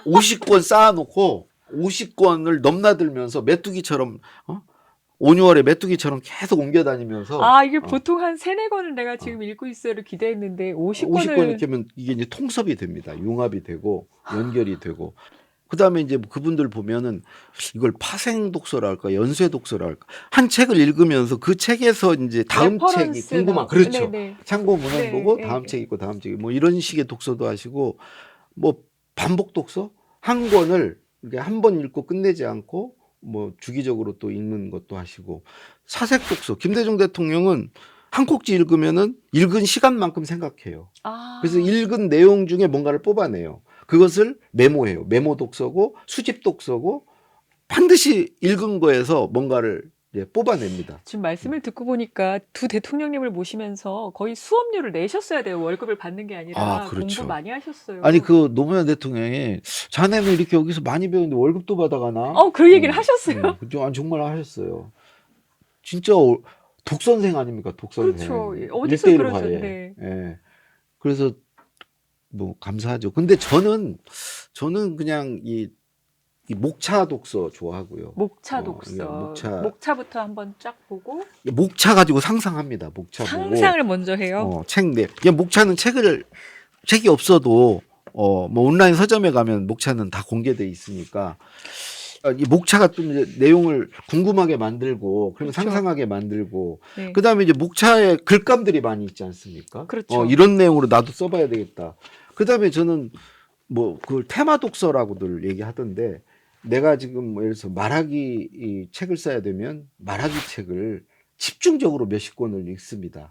50권 쌓아놓고 50권을 넘나들면서 메뚜기처럼 5, 6월에 메뚜기처럼 계속 옮겨다니면서 이게 보통 한 3-4권을 내가 지금 읽고 있어요를 기대했는데 50권을 50권 이렇게 하면 이게 이제 통섭이 됩니다. 융합이 되고 연결이 되고 그다음에 이제 그분들 보면은 이걸 파생 독서라 할까 연쇄 독서라 할까 한 책을 읽으면서 그 책에서 이제 다음 책이 궁금한 그렇죠. 네네. 참고 문헌 네, 보고 네. 다음 책 읽고 다음 책 뭐 이런 식의 독서도 하시고 뭐 반복 독서 한 권을 이렇게 한 번 읽고 끝내지 않고 뭐 주기적으로 또 읽는 것도 하시고 사색 독서 김대중 대통령은 한 꼭지 읽으면은 읽은 시간만큼 생각해요. 그래서 읽은 내용 중에 뭔가를 뽑아내요. 그것을 메모해요. 메모 독서고 수집 독서고 반드시 읽은 거에서 뭔가를 뽑아냅니다. 지금 말씀을 듣고 보니까 두 대통령님을 모시면서 거의 수업료를 내셨어야 돼요. 월급을 받는 게 아니라 그렇죠. 공부 많이 하셨어요. 아니 그 노무현 대통령이 자네는 이렇게 여기서 많이 배우는데 월급도 받아가나? 그 얘기를 하셨어요? 정말 하셨어요. 진짜 독선생 아닙니까? 독선생. 그렇죠. 어디서 1:1 그러죠? 과외. 네. 예. 그래서 뭐 감사하죠. 근데 저는 그냥 이 목차 독서 좋아하고요. 목차 독서. 목차부터 한번 쫙 보고 목차 가지고 상상합니다. 목차 보고. 상상을 먼저 해요. 책 내. 목차는 책을 책이 없어도 뭐 온라인 서점에 가면 목차는 다 공개돼 있으니까 이 목차가 좀 이제 내용을 궁금하게 만들고 그러면 그렇죠. 상상하게 만들고 네. 그다음에 이제 목차에 글감들이 많이 있지 않습니까? 그렇죠. 이런 내용으로 나도 써봐야 되겠다. 그다음에 저는 뭐 그 테마 독서라고들 얘기하던데 내가 지금 뭐 예를 들어서 말하기 이 책을 써야 되면 말하기 책을 집중적으로 몇십 권을 읽습니다.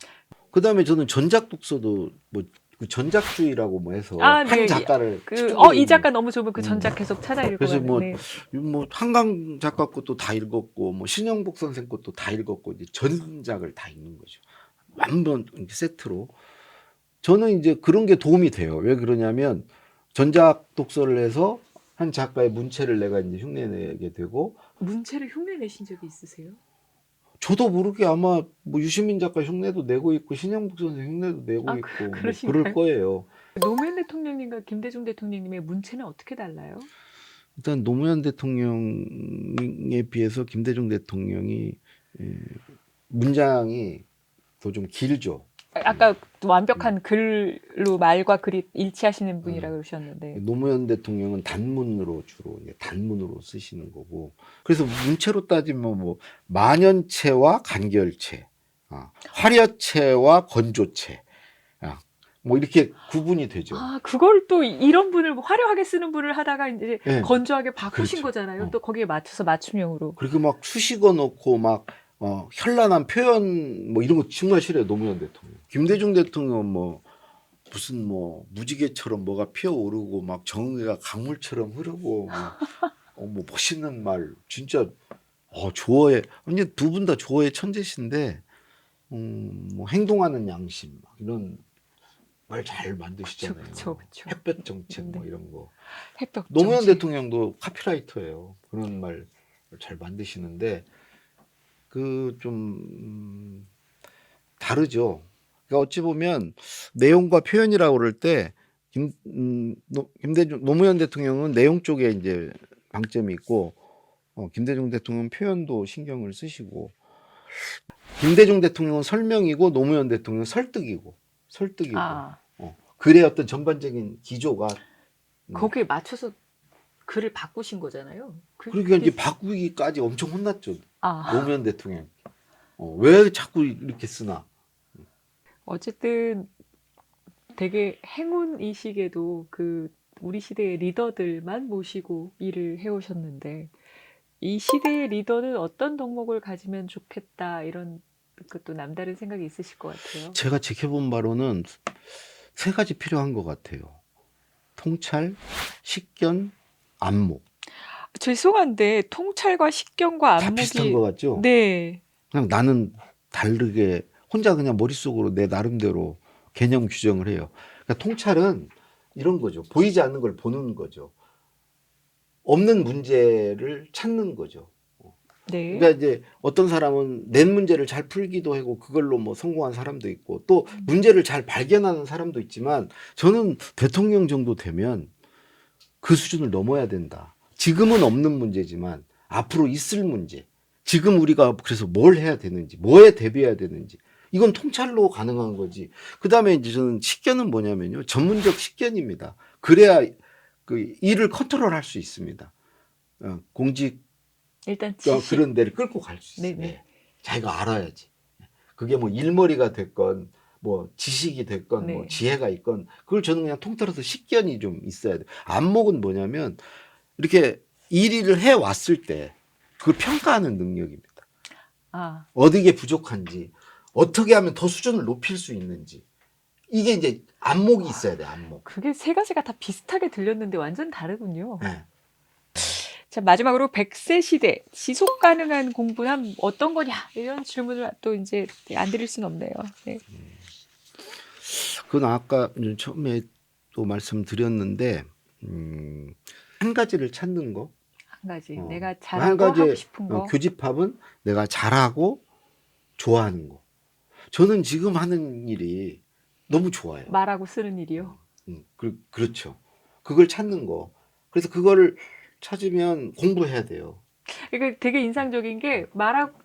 그다음에 저는 전작 독서도 뭐 그 전작주의라고 뭐 해서 아, 한 네. 작가를 그, 집중적으로 이 읽는 작가 너무 좋으면 그 음. 전작 계속 찾아 그래서 읽어가는. 뭐, 네. 뭐 한강 작가 것도 다 읽었고 뭐 신영복 선생 것도 다 읽었고 이제 전작을 다 읽는 거죠. 완전 이렇게 세트로. 저는 이제 그런 게 도움이 돼요. 왜 그러냐면 전작 독서를 해서 한 작가의 문체를 내가 이제 흉내내게 되고 문체를 흉내 내신 적이 있으세요? 저도 모르게 아마 뭐 유시민 작가 흉내도 내고 있고 신영복 선생 흉내도 내고 아, 있고 뭐 그러신가요? 그럴 거예요. 노무현 대통령님과 김대중 대통령님의 문체는 어떻게 달라요? 일단 노무현 대통령에 비해서 김대중 대통령이 예, 문장이 더 좀 길죠. 아까 완벽한 글로 말과 글이 일치하시는 분이라 그러셨는데. 노무현 대통령은 단문으로 주로 이제 단문으로 쓰시는 거고 그래서 문체로 따지면 뭐 만연체와 간결체, 화려체와 건조체, 뭐 이렇게 구분이 되죠. 아, 그걸 또 이런 분을 화려하게 쓰는 분을 하다가 이제 네. 건조하게 바꾸신 그렇죠. 거잖아요. 또 거기에 맞춰서 맞춤형으로. 그리고 막 수식어 넣고 막 현란한 표현 뭐 이런 거 정말 싫어요. 노무현 대통령. 김대중 대통령은 뭐 무슨 뭐 무지개처럼 뭐가 피어오르고 막 정의가 강물처럼 흐르고 뭐 멋있는 말 진짜 조어의 이제 두 분 다 조어의 천재신데 뭐 행동하는 양심 막 이런 말 잘 만드시잖아요. 그쵸. 햇볕 정책 뭐 네. 이런 거. 햇볕 노무현 정책. 대통령도 카피라이터예요. 그런 말 잘 만드시는데 그 좀 다르죠. 그러니까 어찌 보면 내용과 표현이라고 그럴 때 김대중 노무현 대통령은 내용 쪽에 이제 방점이 있고 김대중 대통령은 표현도 신경을 쓰시고 김대중 대통령은 설명이고 노무현 대통령은 설득이고 아, 글의 어떤 전반적인 기조가 거기에 맞춰서 글을 바꾸신 거잖아요. 그러니까 이제 바꾸기까지 엄청 혼났죠. 아, 노무현 대통령. 왜 자꾸 이렇게 쓰나? 어쨌든 되게 행운이시게도 그 우리 시대의 리더들만 모시고 일을 해오셨는데 이 시대의 리더는 어떤 덕목을 가지면 좋겠다 이런 것도 남다른 생각이 있으실 것 같아요. 제가 지켜본 바로는 세 가지 필요한 것 같아요. 통찰, 식견, 안목. 죄송한데 통찰과 식견과 다 비슷한 것 안목이 같죠? 네. 그냥 나는 다르게 혼자 그냥 머릿속으로 내 나름대로 개념 규정을 해요. 그러니까 통찰은 이런 거죠. 보이지 않는 걸 보는 거죠. 없는 문제를 찾는 거죠. 네. 그러니까 이제 어떤 사람은 낸 문제를 잘 풀기도 하고 그걸로 뭐 성공한 사람도 있고 또 문제를 잘 발견하는 사람도 있지만 저는 대통령 정도 되면 그 수준을 넘어야 된다. 지금은 없는 문제지만 앞으로 있을 문제. 지금 우리가 그래서 뭘 해야 되는지, 뭐에 대비해야 되는지. 이건 통찰로 가능한 거지. 그 다음에 이제 저는 식견은 뭐냐면요. 전문적 식견입니다. 그래야 그 일을 컨트롤할 수 있습니다. 공직 일단 지식. 그런 데를 끌고 갈 수 있어요. 네네. 자기가 알아야지. 그게 뭐 일머리가 됐건 뭐 지식이 됐건 뭐 네. 지혜가 있건 그걸 저는 그냥 통틀어서 식견이 좀 있어야 돼요. 안목은 뭐냐면 이렇게 일을 해 왔을 때 그걸 평가하는 능력입니다. 아, 어디게 부족한지 어떻게 하면 더 수준을 높일 수 있는지 이게 이제 안목이 있어야 돼. 안목. 그게 세 가지가 다 비슷하게 들렸는데 완전 다르군요. 네. 자, 마지막으로 100세 시대 지속 가능한 공부는 어떤 거냐 이런 질문을 또 이제 안 드릴 수는 없네요. 네. 그건 아까 처음에 또 말씀드렸는데 한 가지를 찾는 거. 한 가지 어. 내가 한 잘하고 가지 하고 싶은 거. 교집합은 내가 잘하고 좋아하는 거. 저는 지금 하는 일이 너무 좋아요. 말하고 쓰는 일이요. 그렇죠. 그걸 찾는 거. 그래서 그거를 찾으면 공부해야 돼요. 그러니까 되게 인상적인 게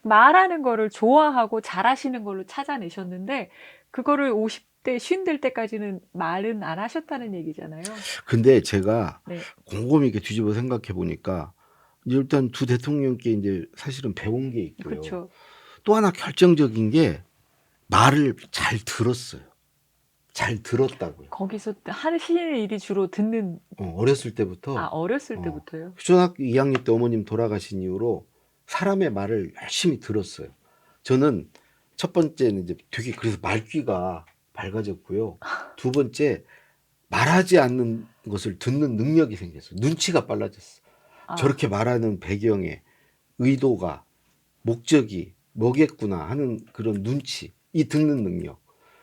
말하는 거를 좋아하고 잘하시는 걸로 찾아내셨는데 그거를 40대, 50될 때까지는 말은 안 하셨다는 얘기잖아요. 근데 제가 네. 곰곰이 이렇게 뒤집어 생각해 보니까 일단 두 대통령께 이제 사실은 배운 게 있고요. 그렇죠. 또 하나 결정적인 게 말을 잘 들었어요. 잘 들었다고요. 거기서 하시는 일이 주로 듣는, 어렸을 때부터 어렸을 어, 때부터요. 초등학교 2학년 때 어머님 돌아가신 이후로 사람의 말을 열심히 들었어요. 저는 첫 번째는 이제 되게 그래서 말귀가 밝아졌고요. 두 번째 말하지 않는 것을 듣는 능력이 생겼어요. 눈치가 빨라졌어. 아, 저렇게 말하는 배경에 의도가 목적이 뭐겠구나 하는 그런 눈치, 이 듣는 능력.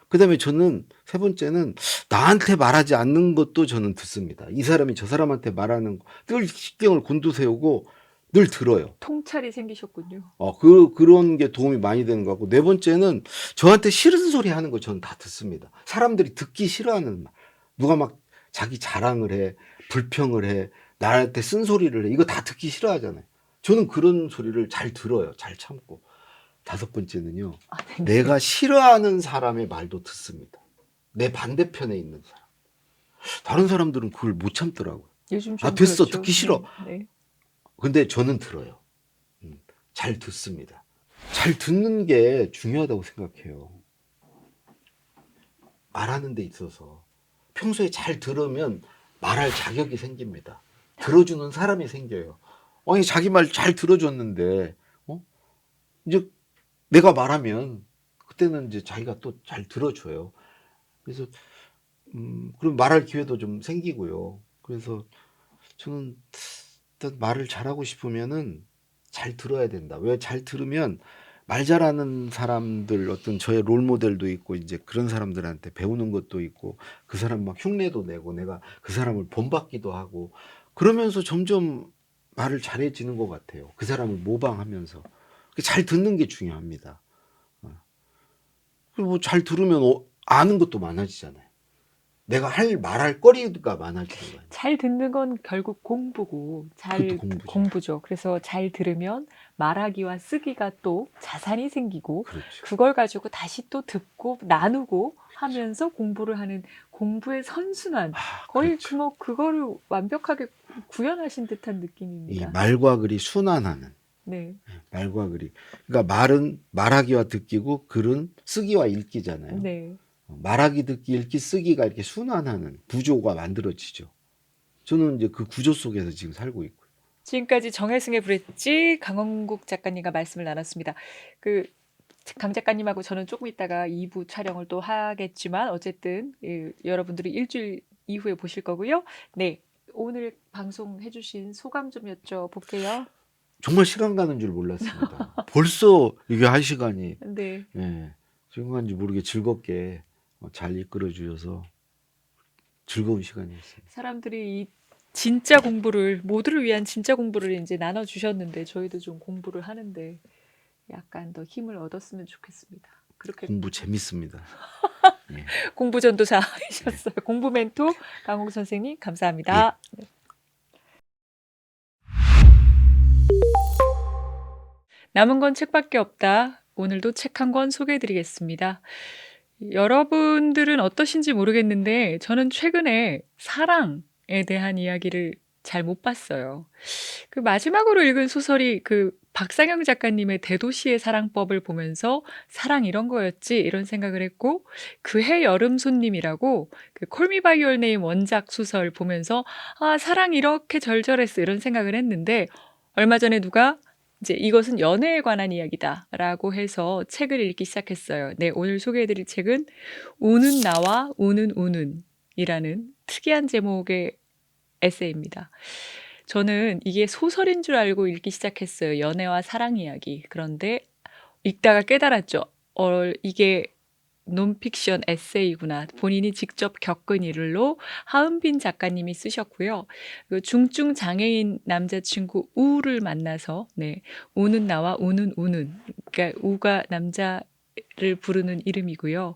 그다음에 저는 세 번째는 나한테 말하지 않는 것도 저는 듣습니다. 이 사람이 저 사람한테 말하는 거 늘 신경을 곤두세우고 늘 들어요. 통찰이 생기셨군요. 그런 게 도움이 많이 되는 것 같고 네 번째는 저한테 싫은 소리 하는 거 저는 다 듣습니다. 사람들이 듣기 싫어하는 말. 누가 막 자기 자랑을 해, 불평을 해, 나한테 쓴소리를 해. 이거 다 듣기 싫어하잖아요. 저는 그런 소리를 잘 들어요. 잘 참고. 다섯 번째는요. 네. 내가 싫어하는 사람의 말도 듣습니다. 내 반대편에 있는 사람. 다른 사람들은 그걸 못 참더라고요. 요즘 좀 됐어. 그렇죠. 듣기 싫어. 네. 근데 저는 들어요. 잘 듣습니다. 잘 듣는 게 중요하다고 생각해요. 말하는 데 있어서 평소에 잘 들으면 말할 자격이 생깁니다. 들어주는 사람이 생겨요. 아니 자기 말 잘 들어줬는데 이제 내가 말하면 그때는 이제 자기가 또 잘 들어줘요. 그래서 그럼 말할 기회도 좀 생기고요. 그래서 저는 일단 말을 잘하고 싶으면은 잘 들어야 된다. 왜 잘 들으면 말 잘하는 사람들 어떤 저의 롤 모델도 있고 이제 그런 사람들한테 배우는 것도 있고 그 사람 막 흉내도 내고 내가 그 사람을 본받기도 하고 그러면서 점점 말을 잘해지는 것 같아요. 그 사람을 모방하면서 잘 듣는 게 중요합니다. 그리고 잘 들으면 아는 것도 많아지잖아요. 내가 말할 거리가 많아지는 거예요. 잘 듣는 건 결국 공부고, 그것도 공부죠. 공부죠. 그래서 잘 들으면 말하기와 쓰기가 또 자산이 생기고, 그렇죠. 그걸 가지고 다시 또 듣고 나누고 하면서 공부를 하는 공부의 선순환. 거의 그렇죠. 그거를 완벽하게 구현하신 듯한 이 느낌입니다. 말과 글이 순환하는 네. 말과 글이. 그러니까 말은 말하기와 듣기고 글은 쓰기와 읽기잖아요. 네. 말하기, 듣기, 읽기, 쓰기가 이렇게 순환하는 구조가 만들어지죠. 저는 이제 그 구조 속에서 지금 살고 있고요. 지금까지 정혜승의 브릿지 강원국 작가님과 말씀을 나눴습니다. 강 작가님하고 저는 조금 있다가 2부 촬영을 또 하겠지만 어쨌든 여러분들이 일주일 이후에 보실 거고요. 네, 오늘 방송 해주신 소감 좀 여쭤볼게요. 정말 시간 가는 줄 몰랐습니다. 벌써 이게 1시간이 네, 시간 가는지 모르게 즐겁게 잘 이끌어 주셔서 즐거운 시간이었습니다. 사람들이 이 진짜 공부를 모두를 위한 진짜 공부를 이제 나눠 주셨는데 저희도 좀 공부를 하는데 약간 더 힘을 얻었으면 좋겠습니다. 그렇게 공부 재밌습니다. 공부 전도사 하셨어요. 공부 멘토 강홍 선생님 감사합니다. 남은 건 책밖에 없다. 오늘도 책 한 권 소개해드리겠습니다. 여러분들은 어떠신지 모르겠는데 저는 최근에 사랑에 대한 이야기를 잘 못 봤어요. 그 마지막으로 읽은 소설이 그 박상영 작가님의 대도시의 사랑법을 보면서 사랑 이런 거였지 이런 생각을 했고 그해 여름 손님이라고 그 콜미 바이 유 네임 원작 소설 보면서 아 사랑 이렇게 절절했어 이런 생각을 했는데 얼마 전에 누가 이제 이것은 연애에 관한 이야기다라고 해서 책을 읽기 시작했어요. 네, 오늘 소개해드릴 책은 우는 나와 우는 우는이라는 특이한 제목의 에세이입니다. 저는 이게 소설인 줄 알고 읽기 시작했어요. 연애와 사랑 이야기. 그런데 읽다가 깨달았죠. 이게 논픽션 에세이구나. 본인이 직접 겪은 일로 하은빈 작가님이 쓰셨고요. 중증 장애인 남자친구 우를 만나서 우는 나와 우는 그러니까 우가 남자를 부르는 이름이고요.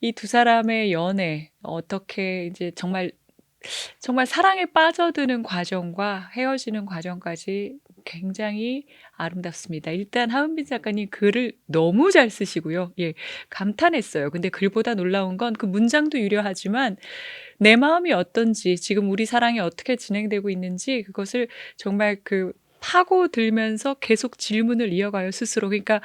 이 두 사람의 연애 어떻게 이제 정말 사랑에 빠져드는 과정과 헤어지는 과정까지 굉장히 아름답습니다. 일단 하은빈 작가님 글을 너무 잘 쓰시고요. 예, 감탄했어요. 근데 글보다 놀라운 건 그 문장도 유려하지만 내 마음이 어떤지, 지금 우리 사랑이 어떻게 진행되고 있는지 그것을 정말 그 파고들면서 계속 질문을 이어가요, 스스로. 그러니까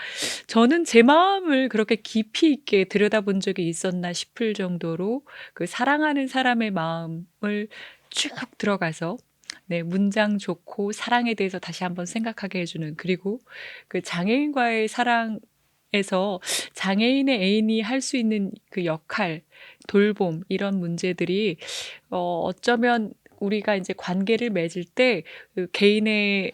저는 제 마음을 그렇게 깊이 있게 들여다본 적이 있었나 싶을 정도로 그 사랑하는 사람의 마음을 쭉 들어가서 네, 문장 좋고 사랑에 대해서 다시 한번 생각하게 해주는, 그리고 그 장애인과의 사랑에서 장애인의 애인이 할 수 있는 그 역할, 돌봄, 이런 문제들이 어쩌면 우리가 이제 관계를 맺을 때 그 개인의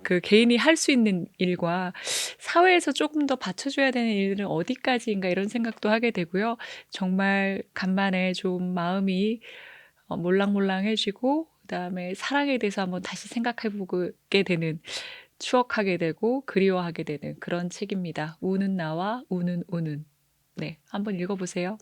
그 개인이 할 수 있는 일과 사회에서 조금 더 받쳐줘야 되는 일은 어디까지인가, 이런 생각도 하게 되고요. 정말 간만에 좀 마음이 몰랑몰랑해지고, 그다음에 사랑에 대해서 한번 다시 생각해보게 되는, 추억하게 되고 그리워하게 되는 그런 책입니다. 우는 나와 우는 우는. 네, 한번 읽어보세요.